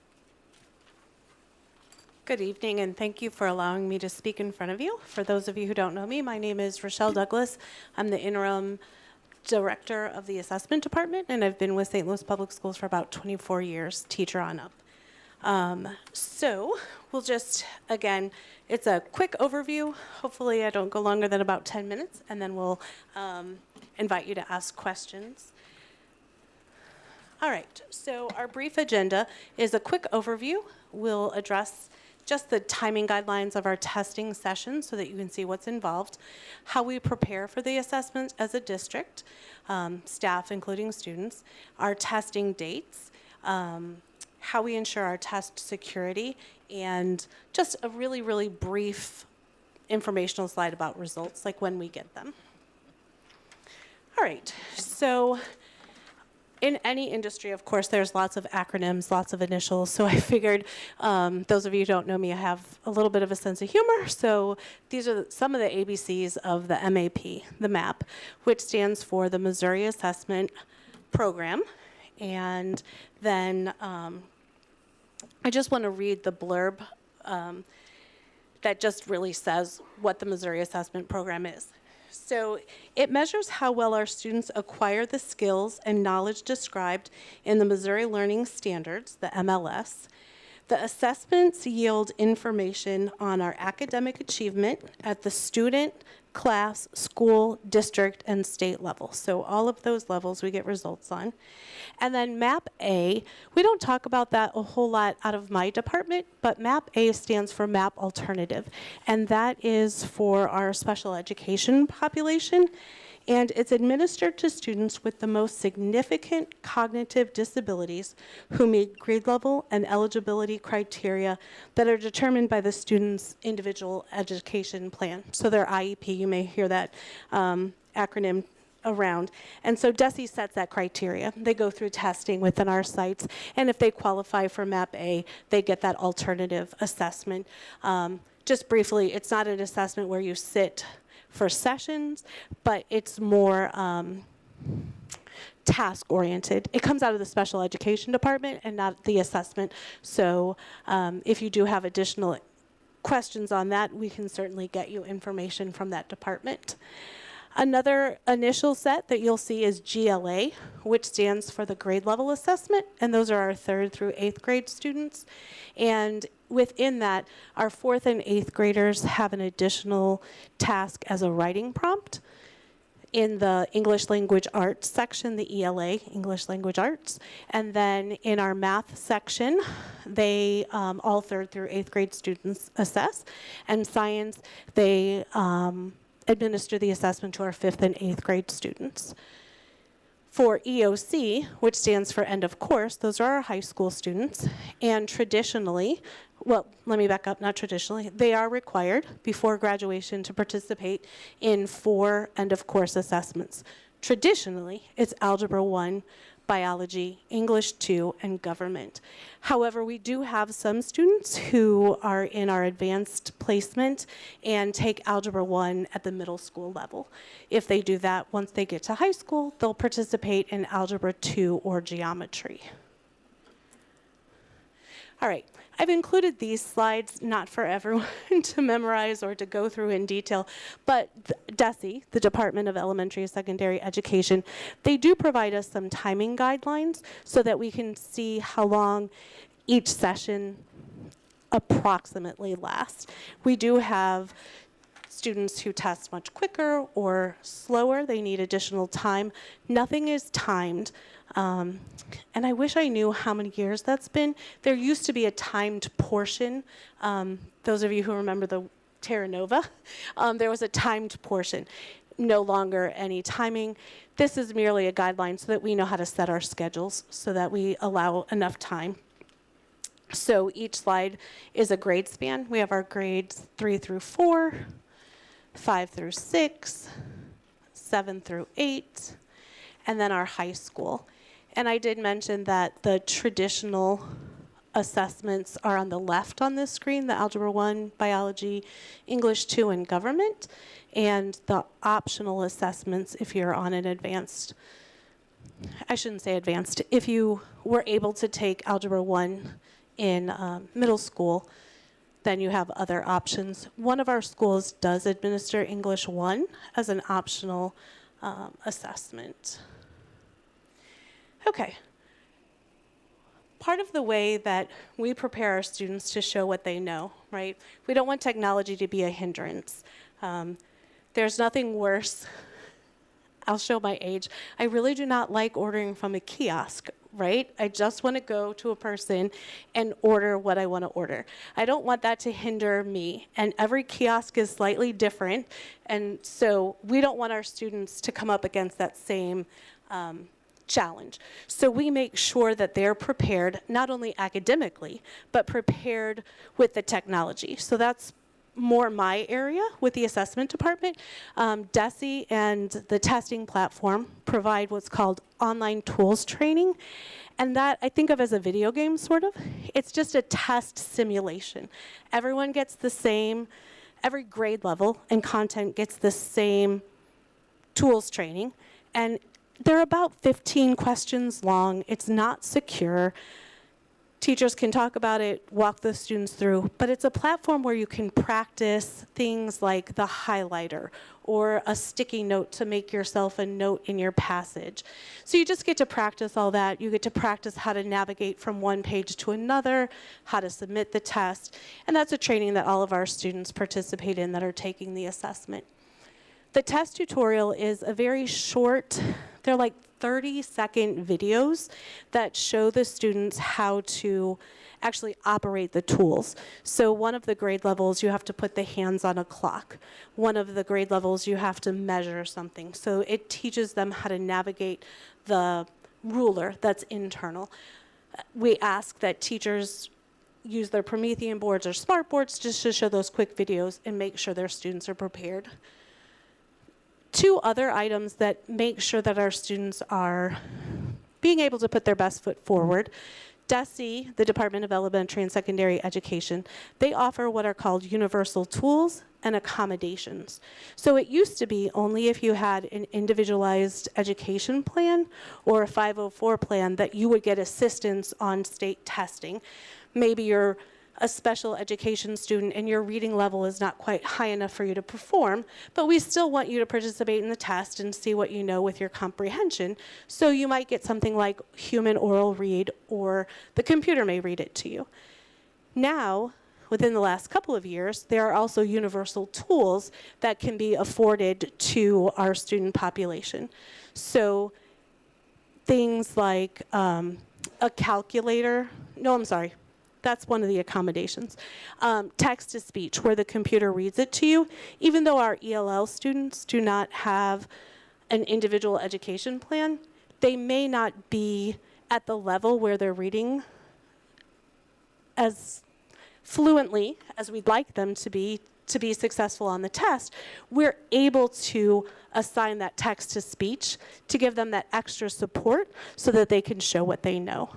Good evening, and thank you for allowing me to speak in front of you. For those of you who don't know me, my name is Rochelle Douglas. I'm the interim director of the assessment department, and I've been with St. Louis Public Schools for about 24 years, teacher on up. So we'll just, again, it's a quick overview. Hopefully I don't go longer than about 10 minutes, and then we'll invite you to ask questions. All right, so our brief agenda is a quick overview. We'll address just the timing guidelines of our testing session so that you can see what's involved, how we prepare for the assessment as a district, staff including students, our testing dates, how we ensure our test security, and just a really, really brief informational slide about results, like when we get them. All right, so in any industry, of course, there's lots of acronyms, lots of initials, so I figured those of you who don't know me, I have a little bit of a sense of humor, so these are some of the ABCs of the MAP, the MAP, which stands for the Missouri Assessment Program. And then I just want to read the blurb that just really says what the Missouri Assessment Program is. So it measures how well our students acquire the skills and knowledge described in the Missouri Learning Standards, the MLS. The assessments yield information on our academic achievement at the student, class, school, district, and state level. So all of those levels we get results on. And then MAP A, we don't talk about that a whole lot out of my department, but MAP A stands for MAP Alternative. And that is for our special education population. And it's administered to students with the most significant cognitive disabilities who meet grade level and eligibility criteria that are determined by the student's individual education plan. So their IEP, you may hear that acronym around. And so DESE sets that criteria. They go through testing within our sites, and if they qualify for MAP A, they get that alternative assessment. Just briefly, it's not an assessment where you sit for sessions, but it's more task-oriented. It comes out of the special education department and not the assessment. So if you do have additional questions on that, we can certainly get you information from that department. Another initial set that you'll see is GLA, which stands for the grade level assessment, and those are our 3rd through 8th grade students. And within that, our 4th and 8th graders have an additional task as a writing prompt. In the English Language Arts section, the ELA, English Language Arts. And then in our math section, they, all 3rd through 8th grade students assess. And science, they administer the assessment to our 5th and 8th grade students. For EOC, which stands for end of course, those are our high school students. And traditionally, well, let me back up, not traditionally, they are required before graduation to participate in 4 end of course assessments. Traditionally, it's Algebra 1, Biology, English 2, and Government. However, we do have some students who are in our advanced placement and take Algebra 1 at the middle school level. If they do that, once they get to high school, they'll participate in Algebra 2 or Geometry. All right, I've included these slides not for everyone to memorize or to go through in detail, but DESE, the Department of Elementary and Secondary Education, they do provide us some timing guidelines so that we can see how long each session approximately last. We do have students who test much quicker or slower. They need additional time. Nothing is timed. And I wish I knew how many years that's been. There used to be a timed portion. Those of you who remember the Terra Nova, there was a timed portion. No longer any timing. This is merely a guideline so that we know how to set our schedules so that we allow enough time. So each slide is a grade span. We have our grades 3 through 4, 5 through 6, 7 through 8, and then our high school. And I did mention that the traditional assessments are on the left on this screen, the Algebra 1, Biology, English 2, and Government, and the optional assessments if you're on an advanced, I shouldn't say advanced, if you were able to take Algebra 1 in middle school, then you have other options. One of our schools does administer English 1 as an optional assessment. Okay. Part of the way that we prepare our students to show what they know, right? We don't want technology to be a hindrance. There's nothing worse. I'll show my age. I really do not like ordering from a kiosk, right? I just want to go to a person and order what I want to order. I don't want that to hinder me. And every kiosk is slightly different. And so we don't want our students to come up against that same challenge. So we make sure that they're prepared, not only academically, but prepared with the technology. So that's more my area with the assessment department. DESE and the testing platform provide what's called online tools training. And that I think of as a video game, sort of. It's just a test simulation. Everyone gets the same, every grade level and content gets the same tools training. And they're about 15 questions long. It's not secure. Teachers can talk about it, walk the students through, but it's a platform where you can practice things like the highlighter or a sticky note to make yourself a note in your passage. So you just get to practice all that. You get to practice how to navigate from one page to another, how to submit the test, and that's a training that all of our students participate in that are taking the assessment. The test tutorial is a very short, they're like 30-second videos that show the students how to actually operate the tools. So one of the grade levels, you have to put the hands on a clock. One of the grade levels, you have to measure something. So it teaches them how to navigate the ruler that's internal. We ask that teachers use their Promethean boards or smart boards just to show those quick videos and make sure their students are prepared. Two other items that make sure that our students are being able to put their best foot forward. DESE, the Department of Elementary and Secondary Education, they offer what are called universal tools and accommodations. So it used to be only if you had an individualized education plan or a 504 plan that you would get assistance on state testing. Maybe you're a special education student and your reading level is not quite high enough for you to perform, but we still want you to participate in the test and see what you know with your comprehension. So you might get something like human oral read, or the computer may read it to you. Now, within the last couple of years, there are also universal tools that can be afforded to our student population. So things like a calculator, that's one of the accommodations. Text-to-speech, where the computer reads it to you. Even though our ELL students do not have an individual education plan, they may not be at the level where they're reading as fluently as we'd like them to be successful on the test. We're able to assign that text-to-speech to give them that extra support so that they can show what they know.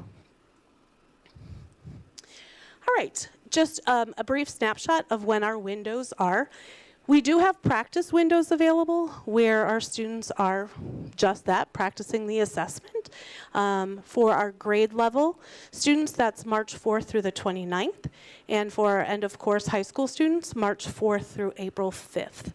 All right, just a brief snapshot of when our windows are. We do have practice windows available where our students are just that, practicing the assessment. For our grade level students, that's March 4th through the 29th. And for our end of course high school students, March 4th through April 5th.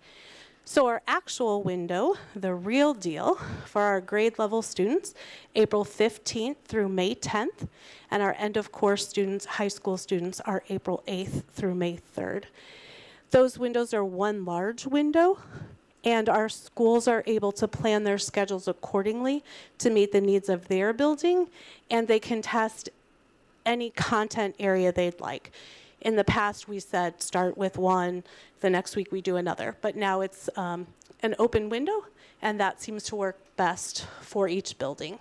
So our actual window, the real deal, for our grade level students, April 15th through May 10th, and our end of course students, high school students, are April 8th through May 3rd. Those windows are one large window, and our schools are able to plan their schedules accordingly to meet the needs of their building, and they can test any content area they'd like. In the past, we said start with one, the next week we do another, but now it's an open window, and that seems to work best for each building.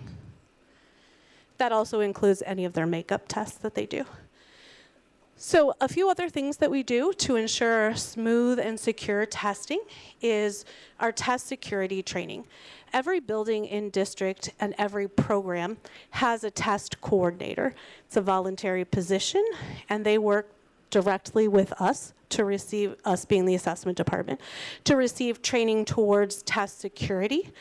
That also includes any of their makeup tests that they do. So a few other things that we do to ensure smooth and secure testing is our test security training. Every building in district and every program has a test coordinator. It's a voluntary position, and they work directly with us to receive, us being the assessment department, to receive training towards test security.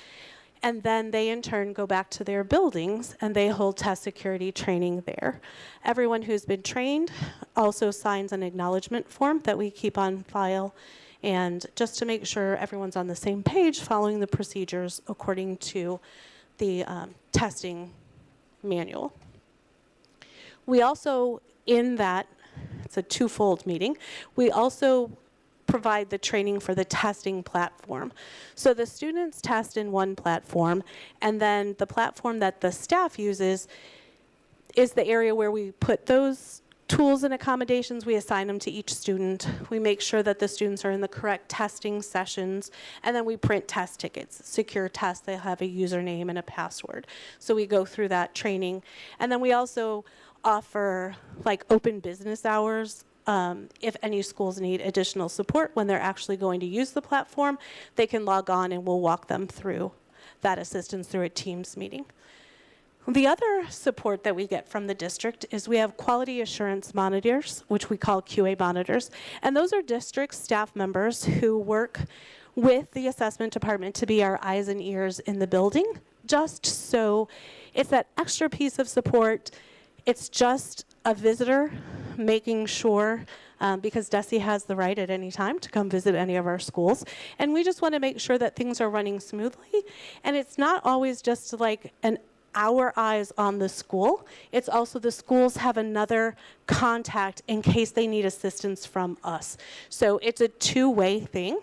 And then they in turn go back to their buildings and they hold test security training there. Everyone who's been trained also signs an acknowledgement form that we keep on file, and just to make sure everyone's on the same page following the procedures according to the testing manual. We also, in that, it's a twofold meeting, we also provide the training for the testing platform. So the students test in one platform, and then the platform that the staff uses is the area where we put those tools and accommodations. We assign them to each student. We make sure that the students are in the correct testing sessions, and then we print test tickets, secure tests. They have a username and a password. So we go through that training. And then we also offer like open business hours. If any schools need additional support when they're actually going to use the platform, they can log on and we'll walk them through that assistance through a Teams meeting. The other support that we get from the district is we have quality assurance monitors, which we call QA monitors, and those are district staff members who work with the assessment department to be our eyes and ears in the building, just so it's that extra piece of support. It's just a visitor making sure, because DESE has the right at any time to come visit any of our schools, and we just want to make sure that things are running smoothly. And it's not always just like our eyes on the school. It's also the schools have another contact in case they need assistance from us. So it's a two-way thing.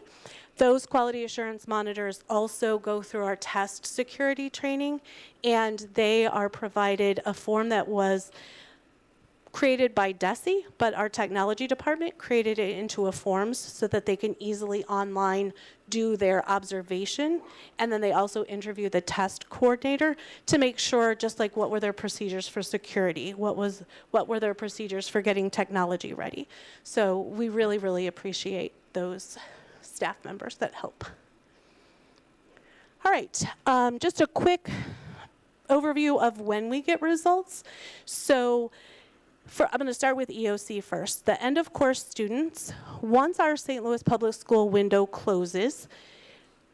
Those quality assurance monitors also go through our test security training, and they are provided a form that was created by DESE, but our technology department created it into a forms so that they can easily online do their observation. And then they also interview the test coordinator to make sure, just like what were their procedures for security, what were their procedures for getting technology ready. So we really, really appreciate those staff members that help. All right, just a quick overview of when we get results. So I'm going to start with EOC first. The end of course students, once our St. Louis Public School window closes,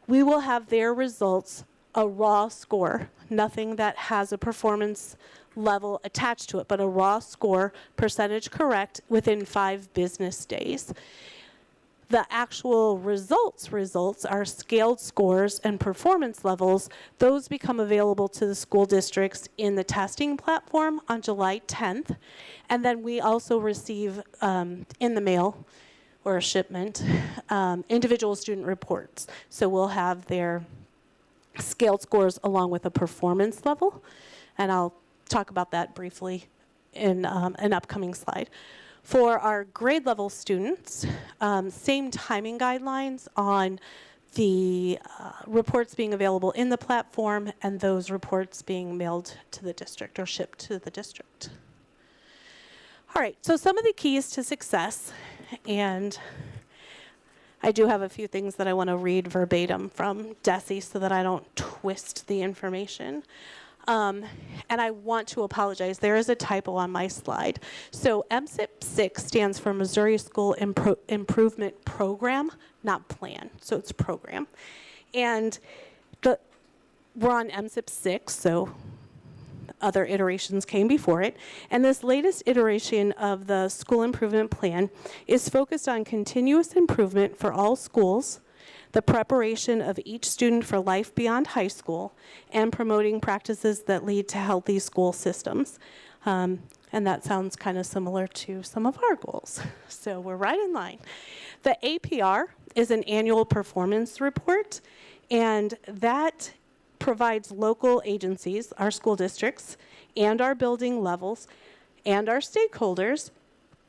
we will have their results a raw score, nothing that has a performance level attached to it, but a raw score, percentage correct, within 5 business days. The actual results are scaled scores and performance levels. Those become available to the school districts in the testing platform on July 10th. And then we also receive in the mail or a shipment individual student reports. So we'll have their scaled scores along with a performance level. And I'll talk about that briefly in an upcoming slide. For our grade level students, same timing guidelines on the reports being available in the platform and those reports being mailed to the district or shipped to the district. All right, so some of the keys to success, and I do have a few things that I want to read verbatim from DESE so that I don't twist the information. And I want to apologize. There is a typo on my slide. So MSIP 6 stands for Missouri School Improvement Program, not plan. So it's program. And we're on MSIP 6, so other iterations came before it. And this latest iteration of the school improvement plan is focused on continuous improvement for all schools, the preparation of each student for life beyond high school, and promoting practices that lead to healthy school systems. And that sounds kind of similar to some of our goals. So we're right in line. The APR is an annual performance report, and that provides local agencies, our school districts, and our building levels, and our stakeholders,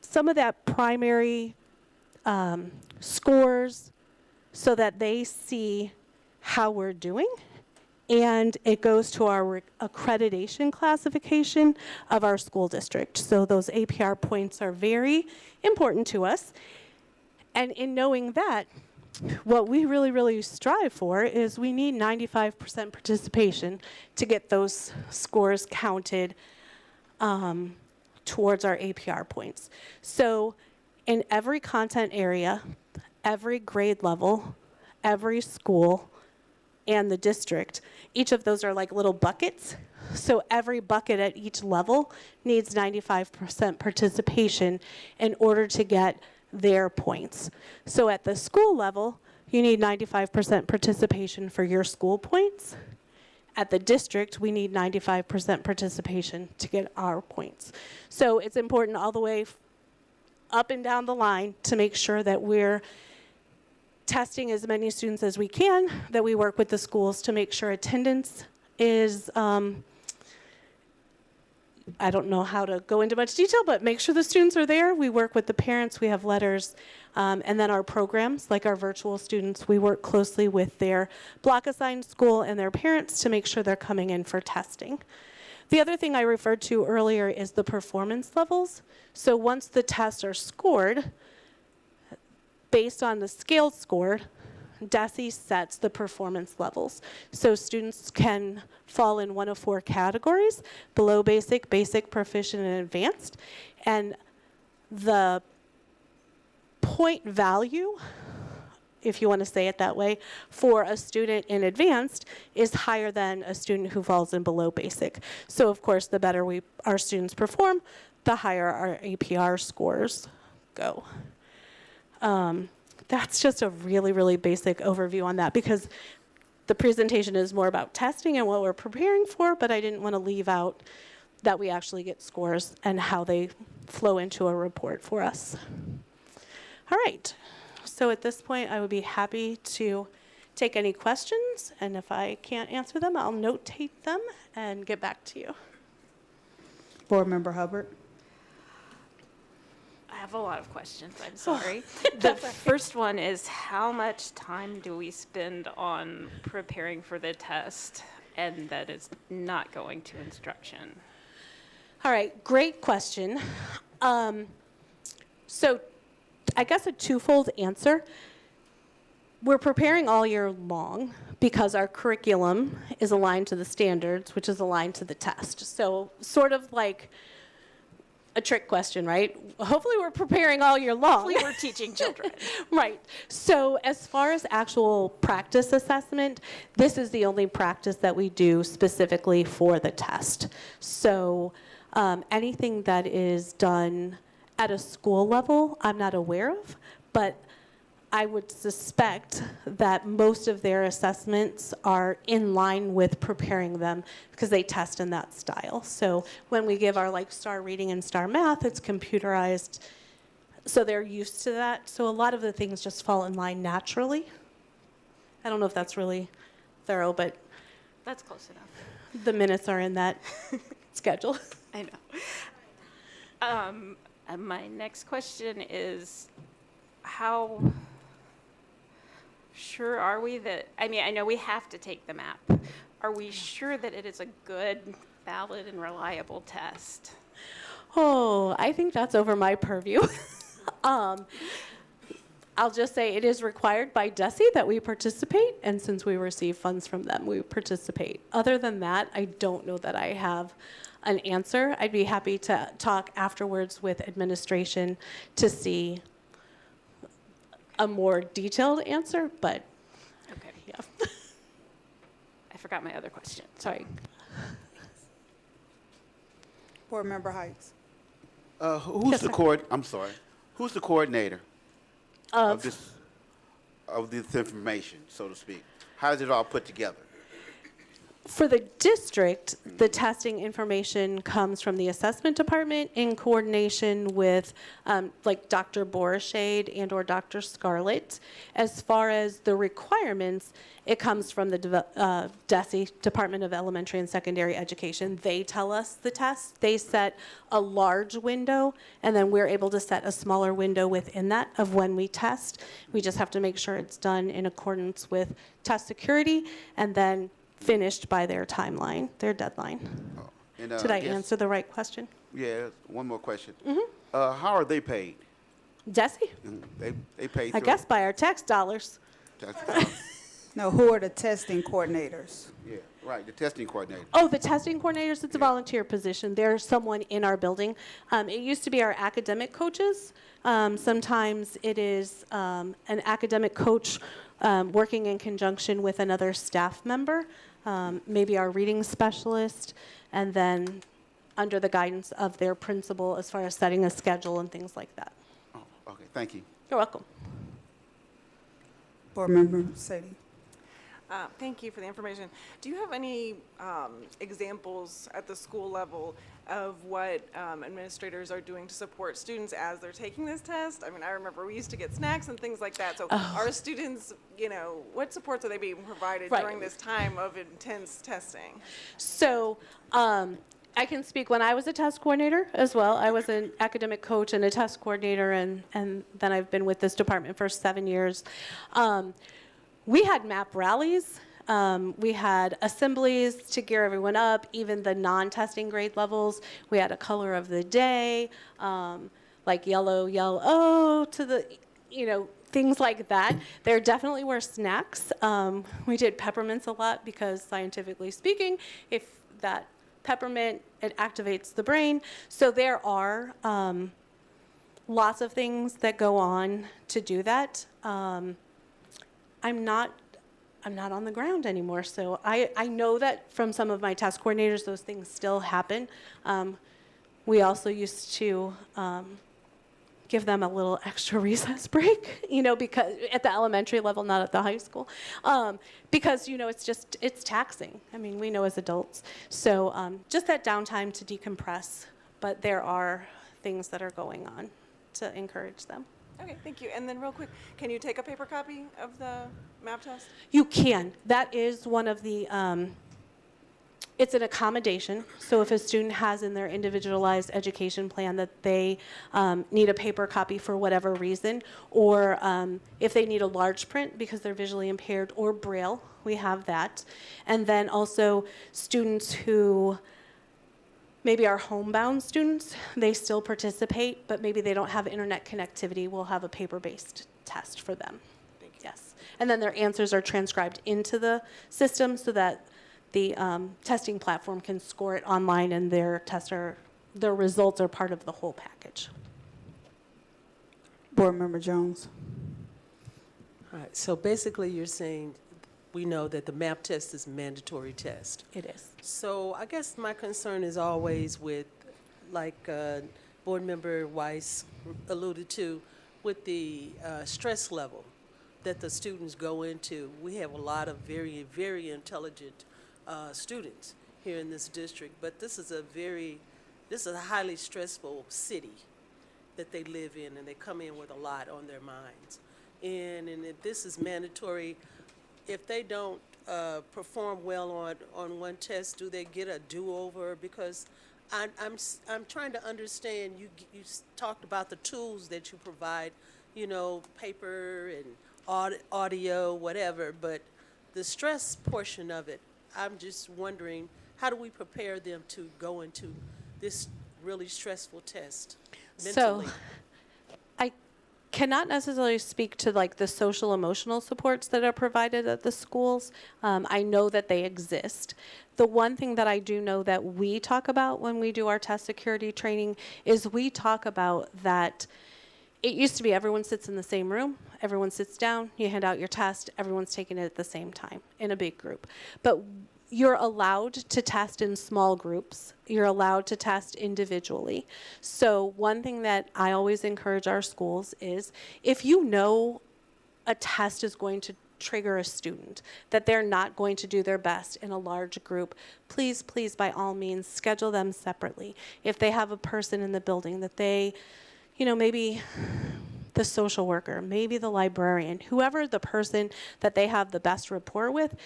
some of that primary scores so that they see how we're doing. And it goes to our accreditation classification of our school district. So those APR points are very important to us. And in knowing that, what we really, really strive for is we need 95% participation to get those scores counted towards our APR points. So in every content area, every grade level, every school, and the district, each of those are like little buckets. So every bucket at each level needs 95% participation in order to get their points. So at the school level, you need 95% participation for your school points. At the district, we need 95% participation to get our points. So it's important all the way up and down the line to make sure that we're testing as many students as we can, that we work with the schools to make sure attendance is, I don't know how to go into much detail, but make sure the students are there. We work with the parents, we have letters, and then our programs, like our virtual students, we work closely with their block assigned school and their parents to make sure they're coming in for testing. The other thing I referred to earlier is the performance levels. So once the tests are scored, based on the scaled score, DESE sets the performance levels. So students can fall in one of 4 categories: below basic, basic, proficient, and advanced. And the point value, if you want to say it that way, for a student in advanced is higher than a student who falls in below basic. So of course, the better our students perform, the higher our APR scores go. That's just a really, really basic overview on that, because the presentation is more about testing and what we're preparing for, but I didn't want to leave out that we actually get scores and how they flow into a report for us. All right, so at this point, I would be happy to take any questions, and if I can't answer them, I'll notate them and get back to you. Board Member Hubbard. I have a lot of questions, I'm sorry. The first one is, how much time do we spend on preparing for the test and that is not going to instruction? All right, great question. So I guess a twofold answer. We're preparing all year long because our curriculum is aligned to the standards, which is aligned to the test. So sort of like a trick question, right? Hopefully we're preparing all year long. Hopefully we're teaching children. Right. So as far as actual practice assessment, this is the only practice that we do specifically for the test. So anything that is done at a school level, I'm not aware of, but I would suspect that most of their assessments are in line with preparing them because they test in that style. So when we give our STAR reading and STAR math, it's computerized. So they're used to that. So a lot of the things just fall in line naturally. I don't know if that's really thorough, but that's close enough. The minutes are in that schedule. I know. My next question is, how sure are we that, I mean, I know we have to take the map. Are we sure that it is a good, valid, and reliable test? Oh, I think that's over my purview. I'll just say it is required by DESE that we participate, and since we receive funds from them, we participate. Other than that, I don't know that I have an answer. I'd be happy to talk afterwards with administration to see a more detailed answer, but okay, yeah. I forgot my other question. Sorry. Board Member Heights. Who's the coordinator of this of this information, so to speak? How is it all put together? For the district, the testing information comes from the assessment department in coordination with like Dr. Borishade and or Dr. Scarlett. As far as the requirements, it comes from the DESE, Department of Elementary and Secondary Education. They tell us the test. They set a large window, and then we're able to set a smaller window within that of when we test. We just have to make sure it's done in accordance with test security, and then finished by their timeline, their deadline. And, Did I answer the right question? Yeah, one more question. Mm-hmm. How are they paid? DESE? They pay I guess by our tax dollars. No, who are the testing coordinators? Yeah, right, the testing coordinator. Oh, the testing coordinators, it's a volunteer position. There's someone in our building. It used to be our academic coaches. Sometimes it is an academic coach working in conjunction with another staff member, maybe our reading specialist, and then under the guidance of their principal as far as setting a schedule and things like that. Oh, okay, thank you. You're welcome. Board Member Sadie. Thank you for the information. Do you have any examples at the school level of what administrators are doing to support students as they're taking this test? I mean, I remember we used to get snacks and things like that. So are students, what supports are they being provided during this time of intense testing? So I can speak when I was a test coordinator as well. I was an academic coach and a test coordinator, and then I've been with this department for 7 years. We had MAP rallies. We had assemblies to gear everyone up, even the non-testing grade levels. We had a color of the day, like yellow, yellow to the, things like that. There definitely were snacks. We did peppermints a lot because scientifically speaking, if that peppermint, it activates the brain. So there are lots of things that go on to do that. I'm not on the ground anymore, so I know that from some of my test coordinators, those things still happen. We also used to give them a little extra recess break, because at the elementary level, not at the high school, because it's taxing. I mean, we know as adults, so just that downtime to decompress. But there are things that are going on to encourage them. Okay, thank you. And then real quick, can you take a paper copy of the MAP test? You can. That is one of the, it's an accommodation. So if a student has in their individualized education plan that they need a paper copy for whatever reason, or if they need a large print because they're visually impaired, or Braille, we have that. And then also students who maybe our homebound students, they still participate, but maybe they don't have internet connectivity. We'll have a paper-based test for them. Thank you. Yes. And then their answers are transcribed into the system so that the testing platform can score it online, and their results are part of the whole package. Board Member Jones. All right, so basically you're saying we know that the MAP test is a mandatory test. It is. So I guess my concern is always with, like Board Member Weiss alluded to, with the stress level that the students go into. We have a lot of very, very intelligent students here in this district, but this is a highly stressful city that they live in, and they come in with a lot on their minds. And if this is mandatory, if they don't perform well on one test, do they get a do-over? Because I'm trying to understand. You talked about the tools that you provide, paper and audio, whatever. But the stress portion of it, I'm just wondering, how do we prepare them to go into this really stressful test mentally? So I cannot necessarily speak to the social emotional supports that are provided at the schools. I know that they exist. The one thing that I do know that we talk about when we do our test security training is we talk about that it used to be everyone sits in the same room, everyone sits down, you hand out your test, everyone's taking it at the same time in a big group. But you're allowed to test in small groups. You're allowed to test individually. So one thing that I always encourage our schools is if you know a test is going to trigger a student, that they're not going to do their best in a large group, please, please, by all means, schedule them separately. If they have a person in the building that they, maybe the social worker, maybe the librarian, whoever the person that they have the best rapport with,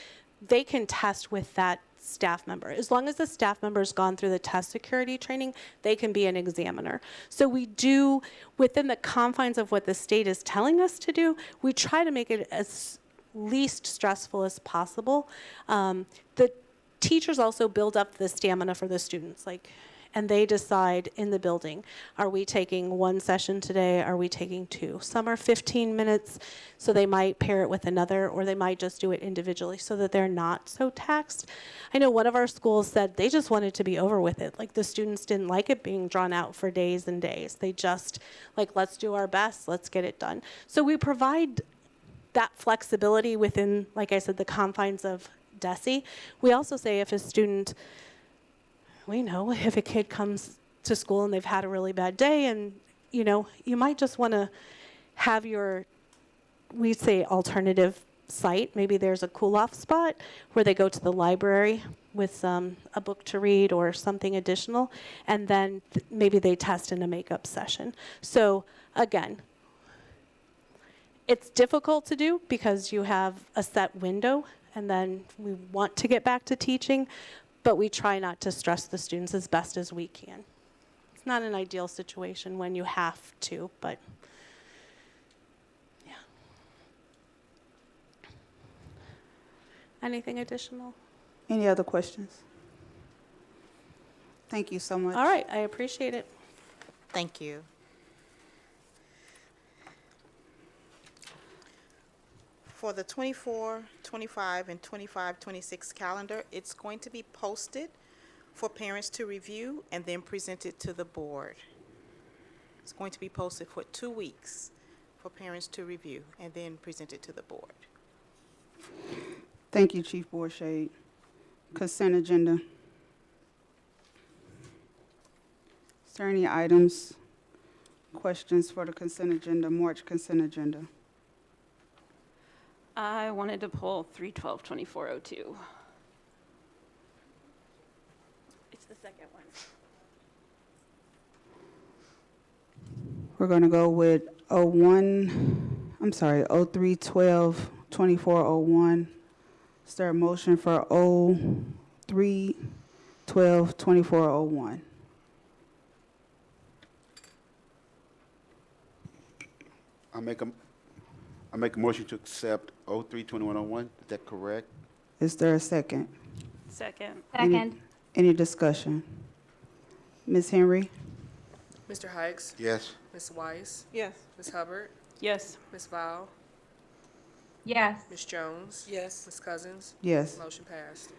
they can test with that staff member. As long as the staff member's gone through the test security training, they can be an examiner. So we do, within the confines of what the state is telling us to do, we try to make it as least stressful as possible. The teachers also build up the stamina for the students, and they decide in the building, are we taking one session today? Are we taking two? Some are 15 minutes, so they might pair it with another, or they might just do it individually so that they're not so taxed. I know one of our schools said they just wanted to be over with it. The students didn't like it being drawn out for days and days. They just, let's do our best, let's get it done. So we provide that flexibility within, like I said, the confines of DESE. We also say if a student, we know if a kid comes to school and they've had a really bad day and, you might just want to have we say alternative site. Maybe there's a cool off spot where they go to the library with a book to read or something additional, and then maybe they test in a makeup session. So again, it's difficult to do because you have a set window and then we want to get back to teaching, but we try not to stress the students as best as we can. It's not an ideal situation when you have to, but yeah. Anything additional? Any other questions? Thank you so much. All right, I appreciate it. Thank you. For the 24, 25, and 25, 26 calendar, it's going to be posted for parents to review and then presented to the board. It's going to be posted for 2 weeks for parents to review and then presented to the board. Thank you, Chief Borshade. Consent agenda. Is there any items, questions for the consent agenda, March consent agenda? I wanted to pull 312-2402. It's the second one. We're going to go with 0312-2401. Is there a motion for 0312-2401? I make a motion to accept 03-2101. Is that correct? Is there a second? Second. Second. Any discussion? Ms. Henry? Mr. Hikes? Yes. Ms. Weiss? Yes. Ms. Hubbard? Yes. Ms. Val? Yes. Ms. Jones? Yes. Ms. Cousins? Yes. Motion passed.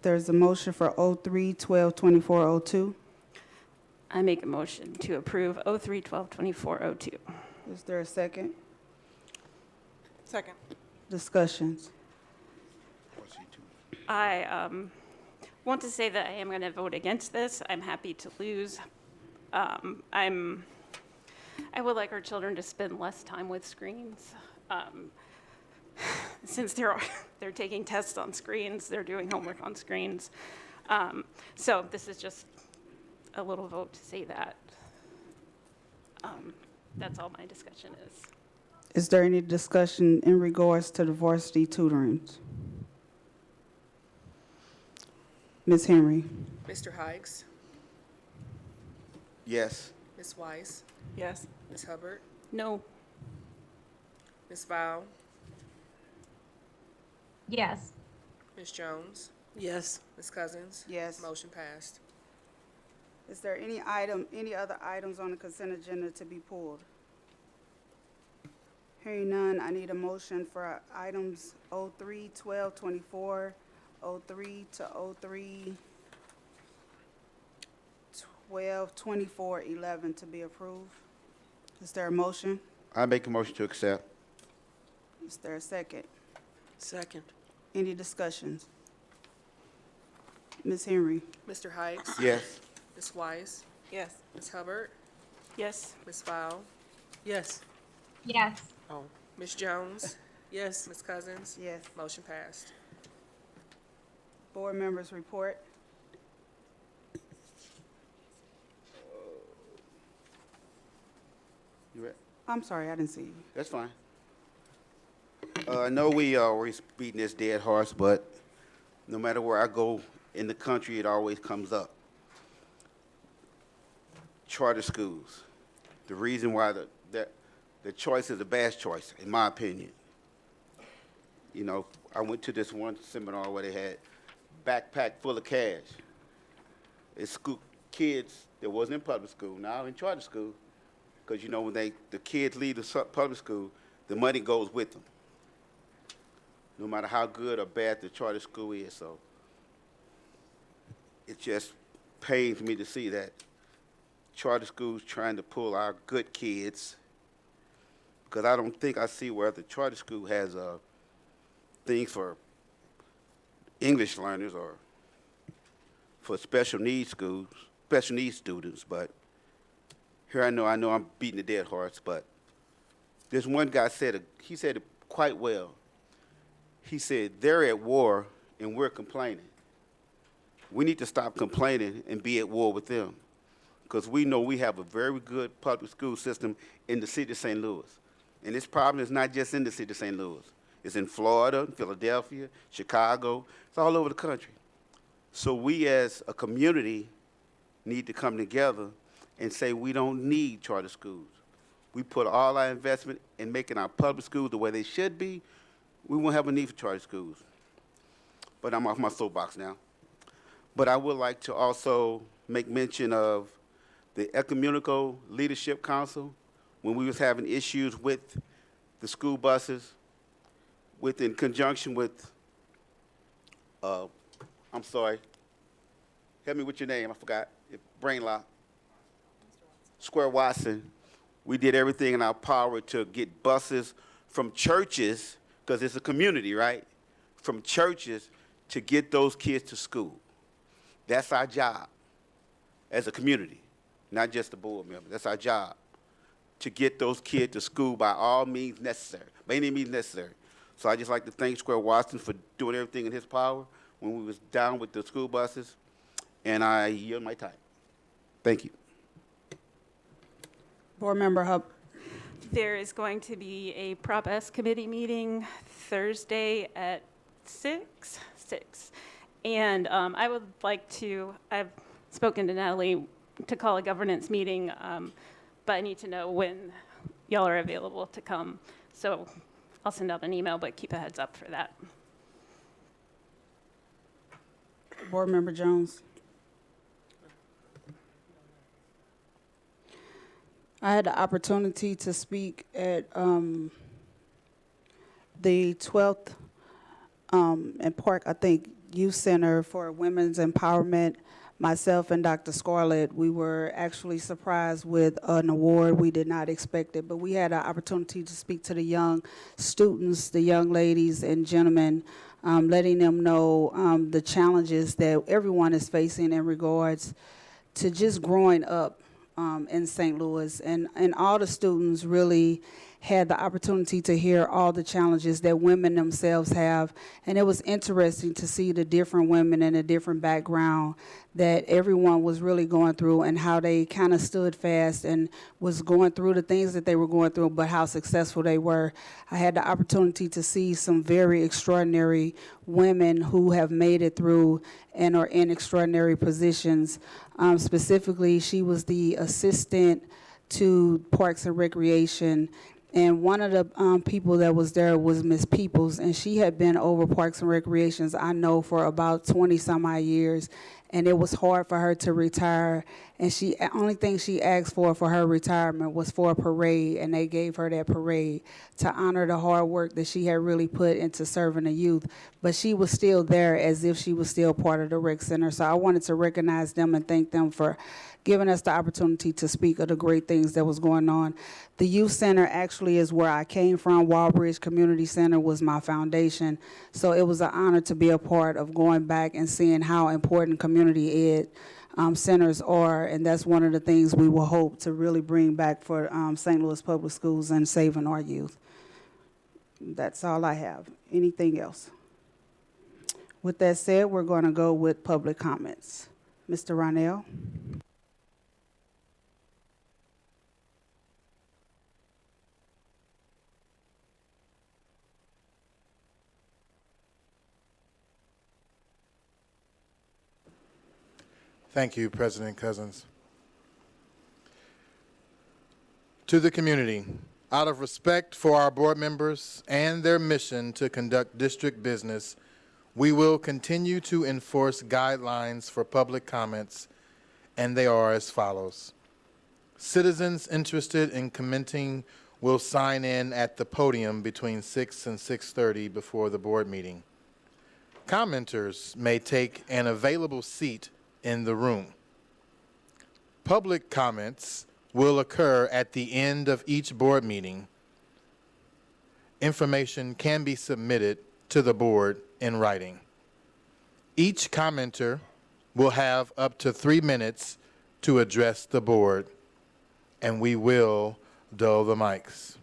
There's a motion for 0312-2402. I make a motion to approve 0312-2402. Is there a second? Second. Discussions? I want to say that I am going to vote against this. I'm happy to lose. I would like our children to spend less time with screens. Since they're taking tests on screens, they're doing homework on screens. So this is just a little vote to say that. That's all my discussion is. Is there any discussion in regards to the varsity tutoring? Ms. Henry? Mr. Hikes? Yes. Ms. Weiss? Yes. Ms. Hubbard? No. Ms. Val? Yes. Ms. Jones? Yes. Ms. Cousins? Yes. Motion passed. Is there any other items on the consent agenda to be pulled? Hearing none, I need a motion for items 03-12-24, 03 to 03-12-24-11 to be approved. Is there a motion? I make a motion to accept. Is there a second? Second. Any discussions? Ms. Henry? Mr. Hikes? Yes. Ms. Weiss? Yes. Ms. Hubbard? Yes. Ms. Val? Yes. Yes. Oh. Ms. Jones? Yes. Ms. Cousins? Yes. Motion passed. Board members report. You ready? I'm sorry, I didn't see you. That's fine. I know we always beating this dead horse, but no matter where I go in the country, it always comes up. Charter schools. The reason why the choice is a bad choice, in my opinion. You know, I went to this one seminar where they had backpack full of cash. It's school kids that wasn't in public school, now in charter school, because you know when the kids leave the public school, the money goes with them. No matter how good or bad the charter school is, so it just pains me to see that charter schools trying to pull our good kids, because I don't think I see where the charter school has things for English learners or for special needs schools, special needs students, but here I know I'm beating a dead horse, but this one guy he said it quite well. He said, they're at war and we're complaining. We need to stop complaining and be at war with them, because we know we have a very good public school system in the city of St. Louis. And this problem is not just in the city of St. Louis. It's in Florida, Philadelphia, Chicago. It's all over the country. So we as a community need to come together and say we don't need charter schools. We put all our investment in making our public schools the way they should be. We won't have a need for charter schools. But I'm off my soapbox now. But I would like to also make mention of the Ecumenical Leadership Council when we was having issues with the school buses, in conjunction with, I'm sorry, help me with your name, I forgot, brain lock. Square Watson. We did everything in our power to get buses from churches, because it's a community, right? From churches to get those kids to school. That's our job as a community, not just the board member. That's our job, to get those kids to school by all means necessary, by any means necessary. So I just like to thank Square Watson for doing everything in his power when we was down with the school buses, and I yield my time. Thank you. Board member Hubb. There is going to be a Prop S committee meeting Thursday at 6. And I would like to, I've spoken to Natalie to call a governance meeting, but I need to know when y'all are available to come. So I'll send out an email, but keep a heads up for that. Board member Jones. I had the opportunity to speak at the 12th and Park, I think, Youth Center for Women's Empowerment. Myself and Dr. Scarlett, we were actually surprised with an award. We did not expect it, but we had an opportunity to speak to the young students, the young ladies and gentlemen, letting them know the challenges that everyone is facing in regards to just growing up in St. Louis, and all the students really had the opportunity to hear all the challenges that women themselves have, and it was interesting to see the different women and the different background that everyone was really going through, and how they kind of stood fast and was going through the things that they were going through, but how successful they were. I had the opportunity to see some very extraordinary women who have made it through and are in extraordinary positions. Specifically, she was the assistant to Parks and Recreation, and one of the people that was there was Miss Peoples, and she had been over Parks and Recreations, I know, for about 20 some odd years, and it was hard for her to retire, and the only thing she asked for her retirement was for a parade, and they gave her that parade to honor the hard work that she had really put into serving the youth, but she was still there as if she was still part of the rec center. So I wanted to recognize them and thank them for giving us the opportunity to speak of the great things that was going on. The youth center actually is where I came from. Wallbridge Community Center was my foundation. So it was an honor to be a part of going back and seeing how important community ed centers are. And that's one of the things we will hope to really bring back for St. Louis Public Schools and saving our youth. That's all I have. Anything else? With that said, we're going to go with public comments. Mr. Ronell? Thank you, President Cousins. To the community, out of respect for our board members and their mission to conduct district business, we will continue to enforce guidelines for public comments, and they are as follows. Citizens interested in commenting will sign in at the podium between 6 and 6:30 before the board meeting. Commenters may take an available seat in the room. Public comments will occur at the end of each board meeting. Information can be submitted to the board in writing. Each commenter will have up to 3 minutes to address the board, and we will dull the mics.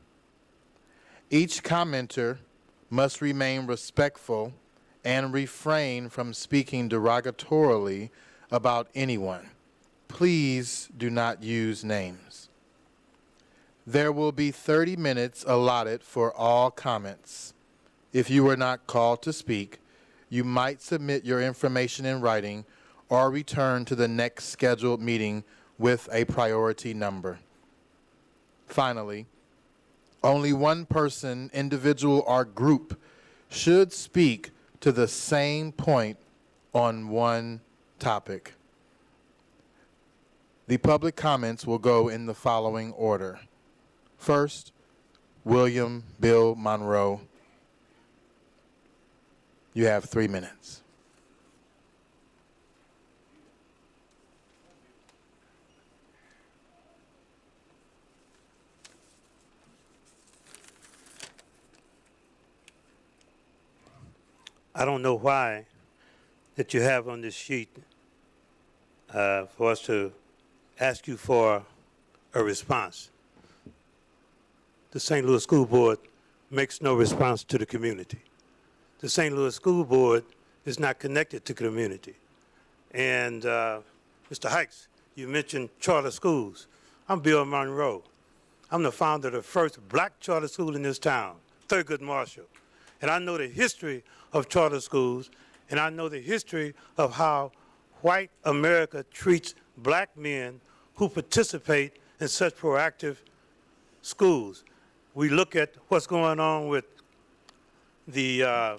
Each commenter must remain respectful and refrain from speaking derogatorily about anyone. Please do not use names. There will be 30 minutes allotted for all comments. If you were not called to speak, you might submit your information in writing or return to the next scheduled meeting with a priority number. Finally, only one person, individual, or group should speak to the same point on one topic. The public comments will go in the following order. First, William Bill Monroe. You have 3 minutes. I don't know why that you have on this sheet for us to ask you for a response. The St. Louis School Board makes no response to the community. The St. Louis School Board is not connected to the community. And Mr. Hikes, you mentioned charter schools. I'm Bill Monroe. I'm the founder of the first black charter school in this town, Thurgood Marshall. And I know the history of charter schools, and I know the history of how white America treats black men who participate in such proactive schools. We look at what's going on with the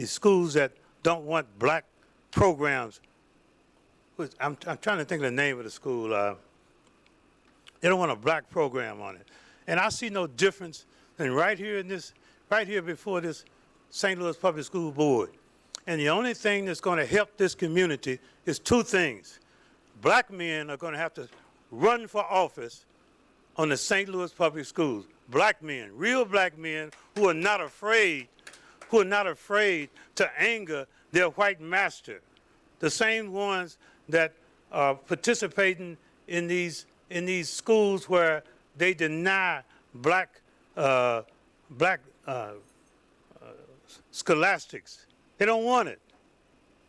schools that don't want black programs. I'm trying to think of the name of the school. They don't want a black program on it. And I see no difference than right here before this St. Louis Public School Board. And the only thing that's going to help this community is two things. Black men are going to have to run for office on the St. Louis Public Schools. Black men, real black men who are not afraid to anger their white master. The same ones that are participating in these schools where they deny black scholastics. They don't want it.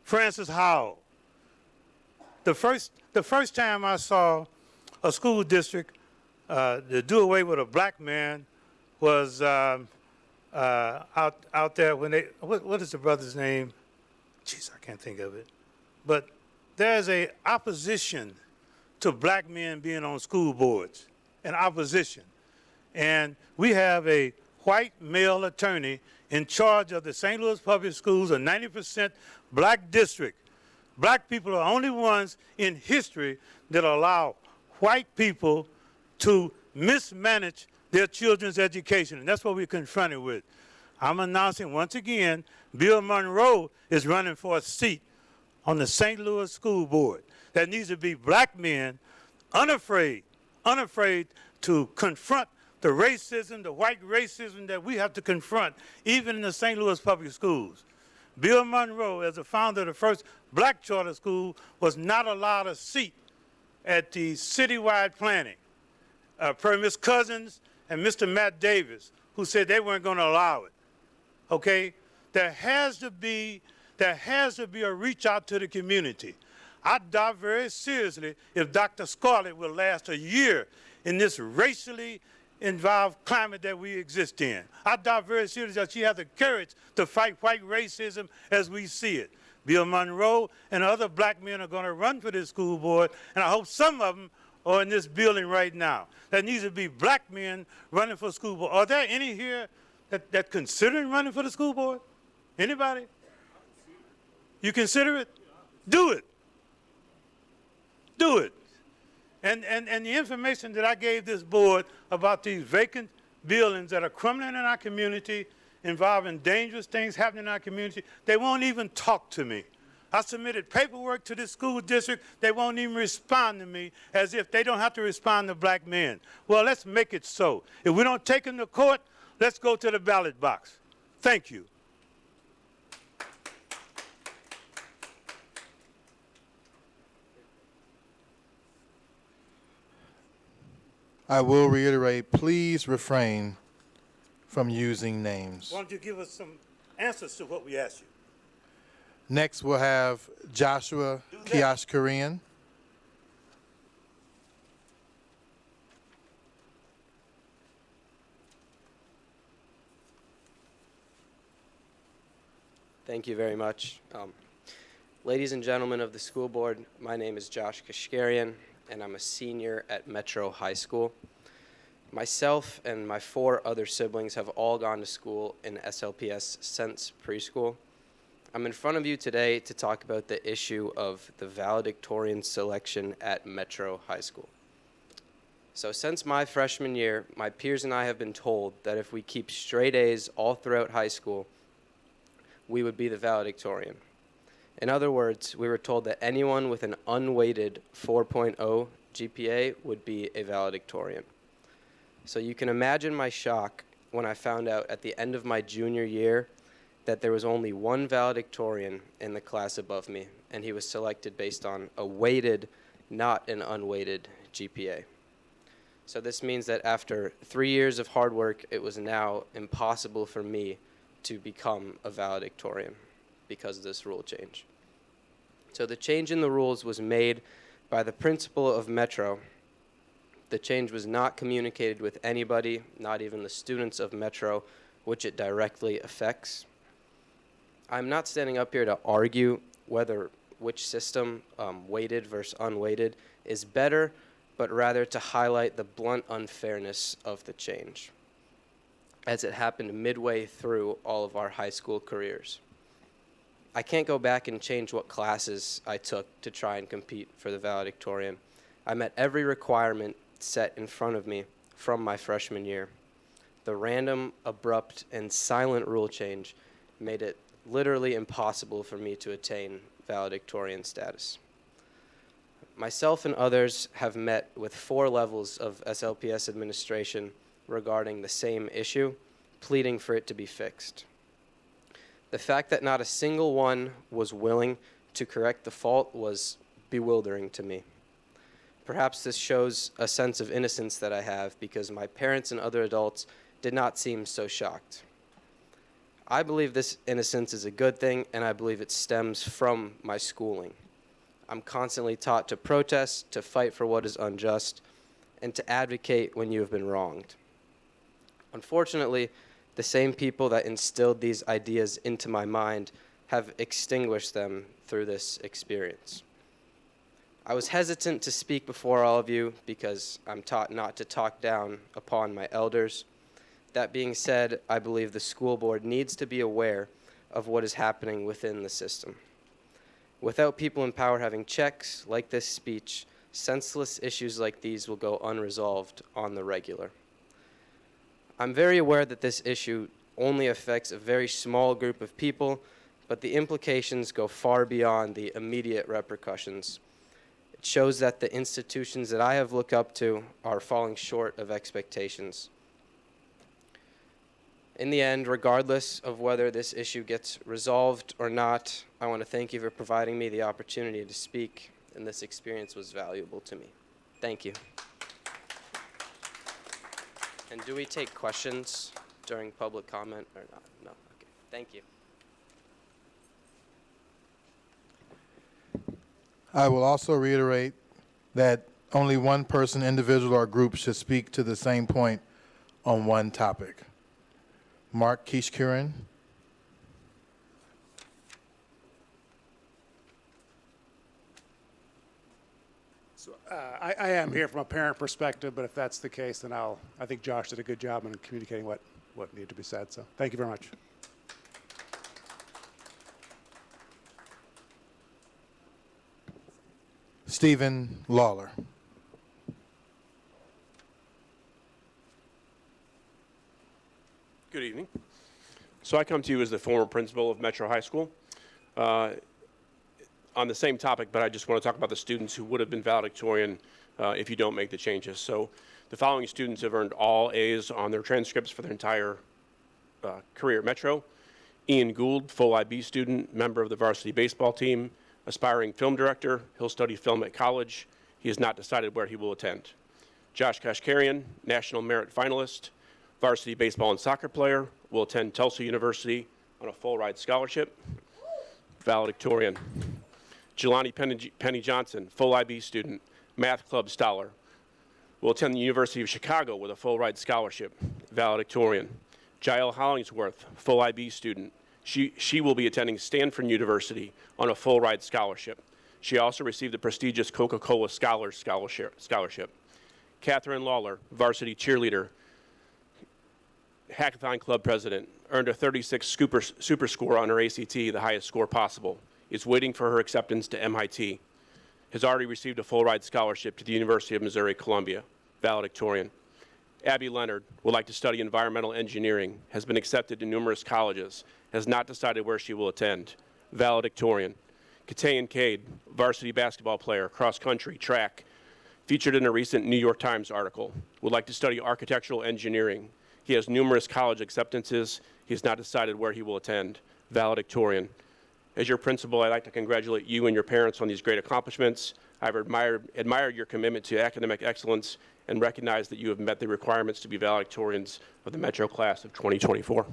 Francis Howell. The first time I saw a school district to do away with a black man was out there when they, what is the brother's name? Jeez, I can't think of it. But there's a opposition to black men being on school boards, an opposition. And we have a white male attorney in charge of the St. Louis Public Schools, a 90% black district. Black people are the only ones in history that allow white people to mismanage their children's education, and that's what we're confronted with. I'm announcing once again, Bill Monroe is running for a seat on the St. Louis School Board. There needs to be black men unafraid to confront the racism, the white racism that we have to confront, even in the St. Louis Public Schools. Bill Monroe, as the founder of the first black charter school, was not allowed a seat at the citywide planning. Per Ms. Cousins and Mr. Matt Davis, who said they weren't going to allow it. Okay? There has to be a reach out to the community. I doubt very seriously if Dr. Scarlett will last a year in this racially involved climate that we exist in. I doubt very seriously that she has the courage to fight white racism as we see it. Bill Monroe and other black men are going to run for this school board, and I hope some of them are in this building right now. There needs to be black men running for school board. Are there any here that considering running for the school board? Anybody? You consider it? Do it. Do it. And the information that I gave this board about these vacant buildings that are crumbling in our community, involving dangerous things happening in our community, they won't even talk to me. I submitted paperwork to the school district. They won't even respond to me, as if they don't have to respond to black men. Well, let's make it so. If we don't take them to court, let's go to the ballot box. Thank you. I will reiterate, please refrain from using names. Why don't you give us some answers to what we asked you? Next, we'll have Joshua Kiosh Korean. Thank you very much. Ladies and gentlemen of the school board, my name is Josh Kashkarian, and I'm a senior at Metro High School. Myself and my 4 other siblings have all gone to school in SLPS since preschool. I'm in front of you today to talk about the issue of the valedictorian selection at Metro High School. So since my freshman year, my peers and I have been told that if we keep straight A's all throughout high school, we would be the valedictorian. In other words, we were told that anyone with an unweighted 4.0 GPA would be a valedictorian. So you can imagine my shock when I found out at the end of my junior year that there was only one valedictorian in the class above me, and he was selected based on a weighted, not an unweighted GPA. So this means that after 3 years of hard work, it was now impossible for me to become a valedictorian because of this rule change. So the change in the rules was made by the principal of Metro. The change was not communicated with anybody, not even the students of Metro, which it directly affects. I'm not standing up here to argue which system, weighted versus unweighted, is better, but rather to highlight the blunt unfairness of the change, as it happened midway through all of our high school careers. I can't go back and change what classes I took to try and compete for the valedictorian. I met every requirement set in front of me from my freshman year. The random, abrupt, and silent rule change made it literally impossible for me to attain valedictorian status. Myself and others have met with 4 levels of SLPS administration regarding the same issue, pleading for it to be fixed. The fact that not a single one was willing to correct the fault was bewildering to me. Perhaps this shows a sense of innocence that I have, because my parents and other adults did not seem so shocked. I believe this innocence is a good thing, and I believe it stems from my schooling. I'm constantly taught to protest, to fight for what is unjust, and to advocate when you have been wronged. Unfortunately, the same people that instilled these ideas into my mind have extinguished them through this experience. I was hesitant to speak before all of you because I'm taught not to talk down upon my elders. That being said, I believe the school board needs to be aware of what is happening within the system. Without people in power having checks like this speech, senseless issues like these will go unresolved on the regular. I'm very aware that this issue only affects a very small group of people, but the implications go far beyond the immediate repercussions. It shows that the institutions that I have looked up to are falling short of expectations. In the end, regardless of whether this issue gets resolved or not, I want to thank you for providing me the opportunity to speak, and this experience was valuable to me. Thank you. And do we take questions during public comment or not? No. Okay. Thank you. I will also reiterate that only one person, individual, or group should speak to the same point on one topic. Mark Kishkiran. So, I am here from a parent perspective, but if that's the case, then I think Josh did a good job in communicating what needed to be said. So thank you very much. Stephen Lawler. Good evening. So I come to you as the former principal of Metro High School. On the same topic, but I just want to talk about the students who would have been valedictorian if you don't make the changes. So the following students have earned all A's on their transcripts for their entire career at Metro. Ian Gould, full IB student, member of the varsity baseball team, aspiring film director. He'll study film at college. He has not decided where he will attend. Josh Kashkarian, national merit finalist, varsity baseball and soccer player, will attend Tulsa University on a full ride scholarship. Valedictorian. Jelani Penny Johnson, full IB student, math club scholar, will attend the University of Chicago with a full ride scholarship. Valedictorian. Jael Hollingsworth, full IB student. She will be attending Stanford University on a full ride scholarship. She also received the prestigious Coca-Cola Scholarship. Catherine Lawler, varsity cheerleader, hackathon club president, earned a 36 super score on her ACT, the highest score possible. Is waiting for her acceptance to MIT. Has already received a full ride scholarship to the University of Missouri Columbia. Valedictorian. Abby Leonard would like to study environmental engineering, has been accepted to numerous colleges, has not decided where she will attend. Valedictorian. Katayan Cade, varsity basketball player, cross country, track, featured in a recent New York Times article, would like to study architectural engineering. He has numerous college acceptances. He has not decided where he will attend. Valedictorian. As your principal, I'd like to congratulate you and your parents on these great accomplishments. I've admired your commitment to academic excellence and recognize that you have met the requirements to be valedictorians of the Metro class of 2024.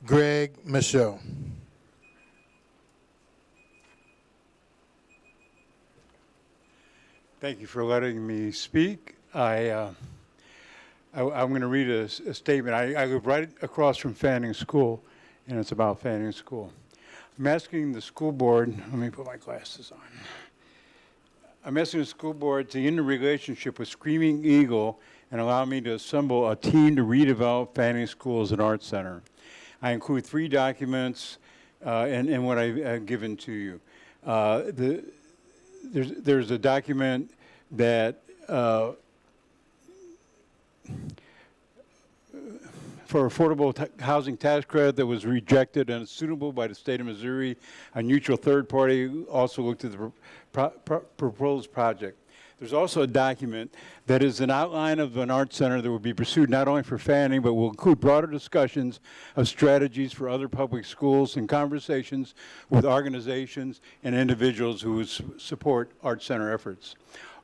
Greg Michaud. Thank you for letting me speak. I'm going to read a statement. I live right across from Fanning School, and it's about Fanning School. I'm asking the school board, let me put my glasses on. I'm asking the school board to end the relationship with Screaming Eagle and allow me to assemble a team to redevelop Fanning School as an arts center. I include 3 documents in what I've given to you. There's a document that for affordable housing tax credit that was rejected and unsuitable by the state of Missouri. A neutral third party also looked at the proposed project. There's also a document that is an outline of an art center that will be pursued not only for Fanning, but will include broader discussions of strategies for other public schools and conversations with organizations and individuals who support art center efforts.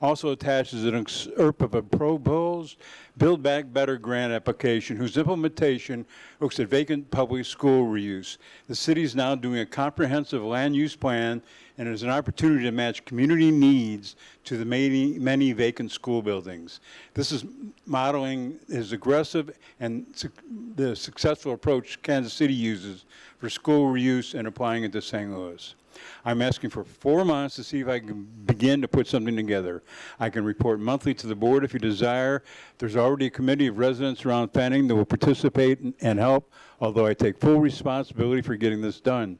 Also attached is an excerpt of a proposed Build Back Better grant application whose implementation looks at vacant public school reuse. The city is now doing a comprehensive land use plan and is an opportunity to match community needs to the many vacant school buildings. This is modeling is aggressive and the successful approach Kansas City uses for school reuse and applying it to St. Louis. I'm asking for 4 months to see if I can begin to put something together. I can report monthly to the board if you desire. There's already a committee of residents around Fanning that will participate and help, although I take full responsibility for getting this done.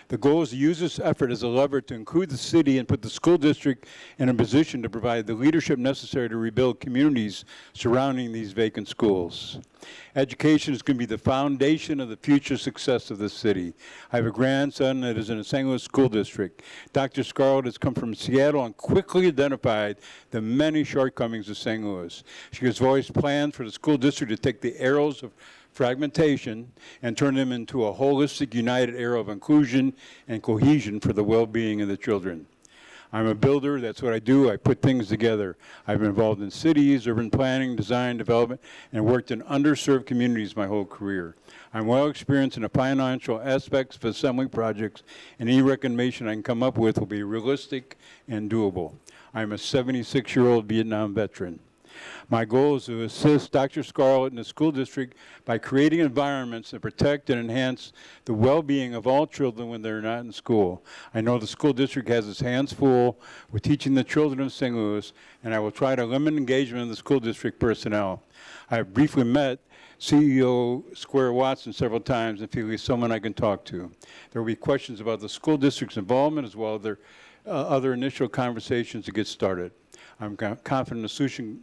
The goal is to use this effort as a lever to include the city and put the school district in a position to provide the leadership necessary to rebuild communities surrounding these vacant schools. Education is going to be the foundation of the future success of the city. I have a grandson that is in a St. Louis school district. Dr. Scarlett has come from Seattle and quickly identified the many shortcomings of St. Louis. She has voiced plans for the school district to take the arrows of fragmentation, and turn them into a holistic, united era of inclusion and cohesion for the well-being of the children. I'm a builder, that's what I do, I put things together. I've been involved in cities, urban planning, design, development, and worked in underserved communities my whole career. I'm well experienced in the financial aspects of assembly projects, and any recommendation I can come up with will be realistic and doable. I'm a 76-year-old Vietnam veteran. My goal is to assist Dr. Scarlett and the school district by creating environments that protect and enhance the well-being of all children when they're not in school. I know the school district has its hands full with teaching the children of St. Louis, and I will try to limit engagement of the school district personnel. I have briefly met CEO Square Watson several times and feel he's someone I can talk to. There will be questions about the school district's involvement as well as their other initial conversations to get started. I'm confident a solution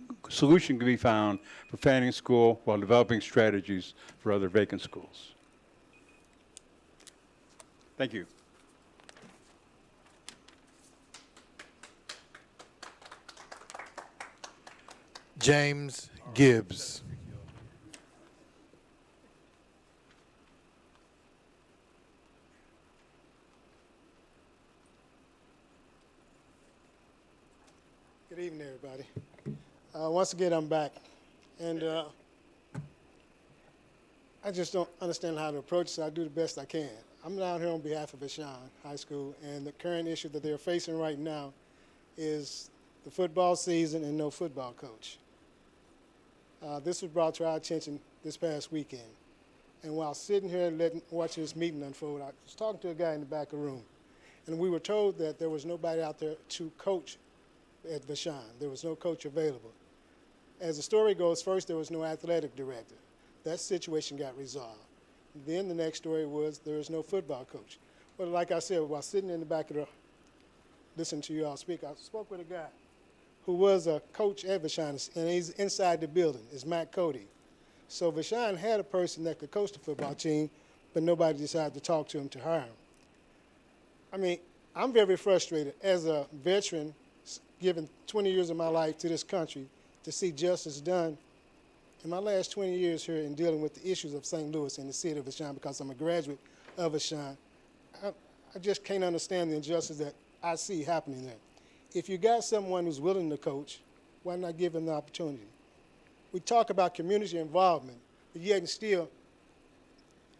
can be found for Fanning School while developing strategies for other vacant schools. Thank you. James Gibbs. Good evening, everybody. Once again, I'm back, and I just don't understand how to approach this. I do the best I can. I'm down here on behalf of Vashon High School, and the current issue that they're facing right now is the football season and no football coach. This was brought to our attention this past weekend, and while sitting here watching this meeting unfold, I was talking to a guy in the back of the room, and we were told that there was nobody out there to coach at Vashon. There was no coach available. As the story goes, first there was no athletic director. That situation got resolved. Then the next story was there was no football coach. But like I said, while sitting in the back of the, listening to you all speak, I spoke with a guy who was a coach at Vashon, and he's inside the building. It's Matt Cody. So Vashon had a person that could coach the football team, but nobody decided to talk to him to hire him. I mean, I'm very frustrated as a veteran, given 20 years of my life to this country, to see justice done in my last 20 years here in dealing with the issues of St. Louis and the city of Vashon, because I'm a graduate of Vashon. I just can't understand the injustice that I see happening there. If you got someone who's willing to coach, why not give them the opportunity? We talk about community involvement, but yet and still,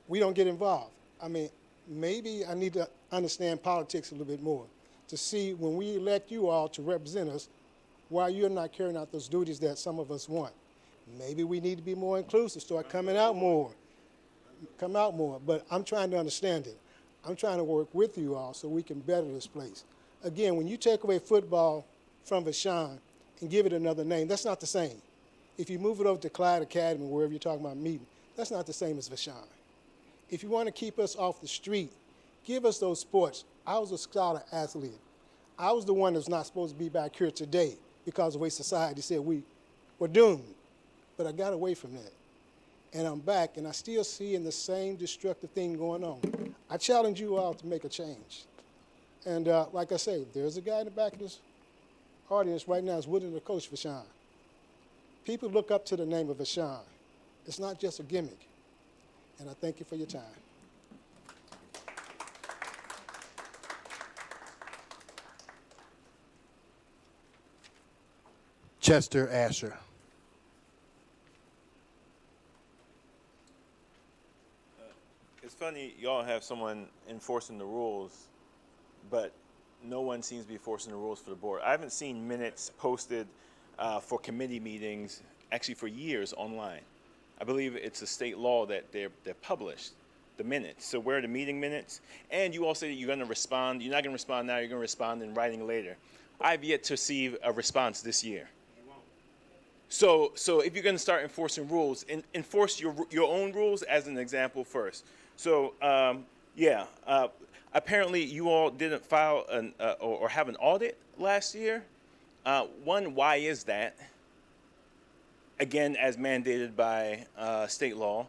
we don't get involved. I mean, maybe I need to understand politics a little bit more to see when we elect you all to represent us, why you're not carrying out those duties that some of us want. Maybe we need to be more inclusive, start coming out more, but I'm trying to understand it. I'm trying to work with you all so we can better this place. Again, when you take away football from Vashon and give it another name, that's not the same. If you move it over to Clyde Academy, wherever you're talking about meeting, that's not the same as Vashon. If you want to keep us off the street, give us those sports. I was a scholar athlete. I was the one that's not supposed to be back here today because of the way society said we were doomed. But I got away from that. And I'm back, and I still see the same destructive thing going on. I challenge you all to make a change. And like I say, there's a guy in the back of this audience right now who's willing to coach Vashon. People look up to the name of Vashon. It's not just a gimmick. And I thank you for your time. Chester Asher. It's funny, y'all have someone enforcing the rules, but no one seems to be enforcing the rules for the board. I haven't seen minutes posted for committee meetings actually for years online. I believe it's a state law that they're published, the minutes. So where are the meeting minutes? And you all say that you're going to respond. You're not going to respond now. You're going to respond in writing later. I've yet to receive a response this year. So if you're going to start enforcing rules, enforce your own rules as an example first. So apparently you all didn't file or have an audit last year. One, why is that? Again, as mandated by state law.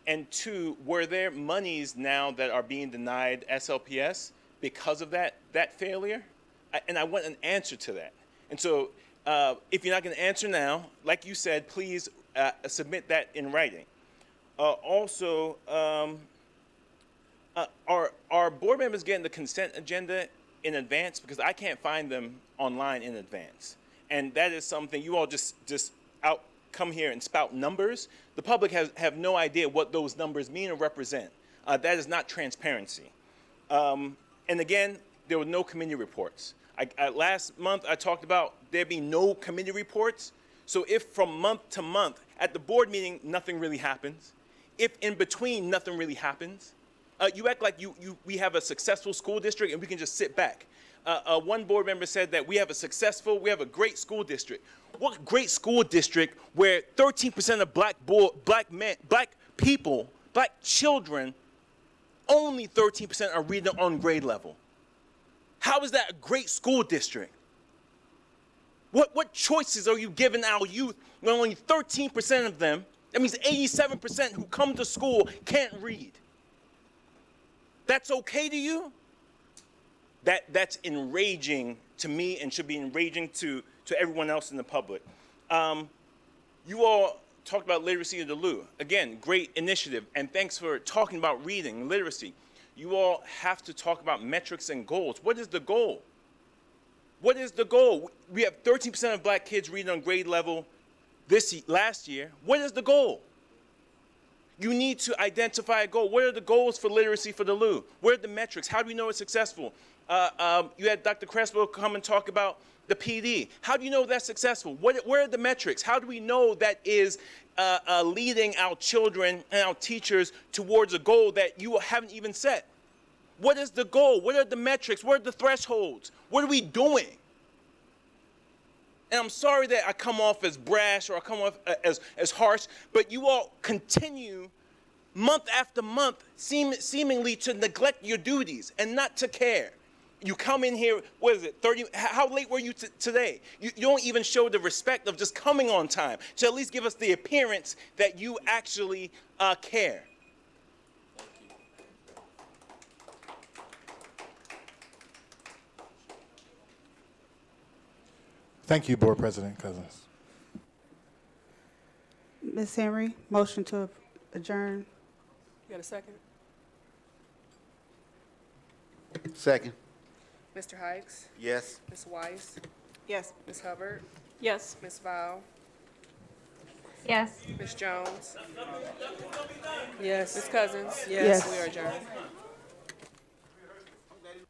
And two, were there monies now that are being denied SLPS because of that failure? And I want an answer to that. And so if you're not going to answer now, like you said, please submit that in writing. Also, are board members getting the consent agenda in advance? Because I can't find them online in advance. And that is something you all just come here and spout numbers. The public have no idea what those numbers mean or represent. That is not transparency. And again, there were no committee reports. Last month I talked about there being no committee reports. So if from month to month at the board meeting nothing really happens, if in between nothing really happens, you act like we have a successful school district and we can just sit back. One board member said that we have a great school district. What great school district where 13% of black people, black children, only 13% are reading on grade level? How is that a great school district? What choices are you giving our youth when only 13% of them, that means 87% who come to school can't read? That's okay to you? That's enraging to me and should be enraging to everyone else in the public. You all talked about literacy of the Lou. Again, great initiative, and thanks for talking about reading and literacy. You all have to talk about metrics and goals. What is the goal? What is the goal? We have 13% of black kids reading on grade level last year. What is the goal? You need to identify a goal. What are the goals for literacy for the Lou? What are the metrics? How do we know it's successful? You had Dr. Crespo come and talk about the PD. How do you know that's successful? Where are the metrics? How do we know that is leading our children and our teachers towards a goal that you haven't even set? What is the goal? What are the metrics? What are the thresholds? What are we doing? And I'm sorry that I come off as brash or I come off as harsh, but you all continue month after month seemingly to neglect your duties and not to care. You come in here, what is it, 30, how late were you today? You don't even show the respect of just coming on time to at least give us the appearance that you actually care. Thank you, Board President Cousins. Ms. Henry, motion to adjourn. You got a second? Second. Mr. Hikes? Yes. Ms. Weiss? Yes. Ms. Hubbard? Yes. Ms. Val? Yes. Ms. Jones? Yes. Ms. Cousins? Yes. We are adjourned.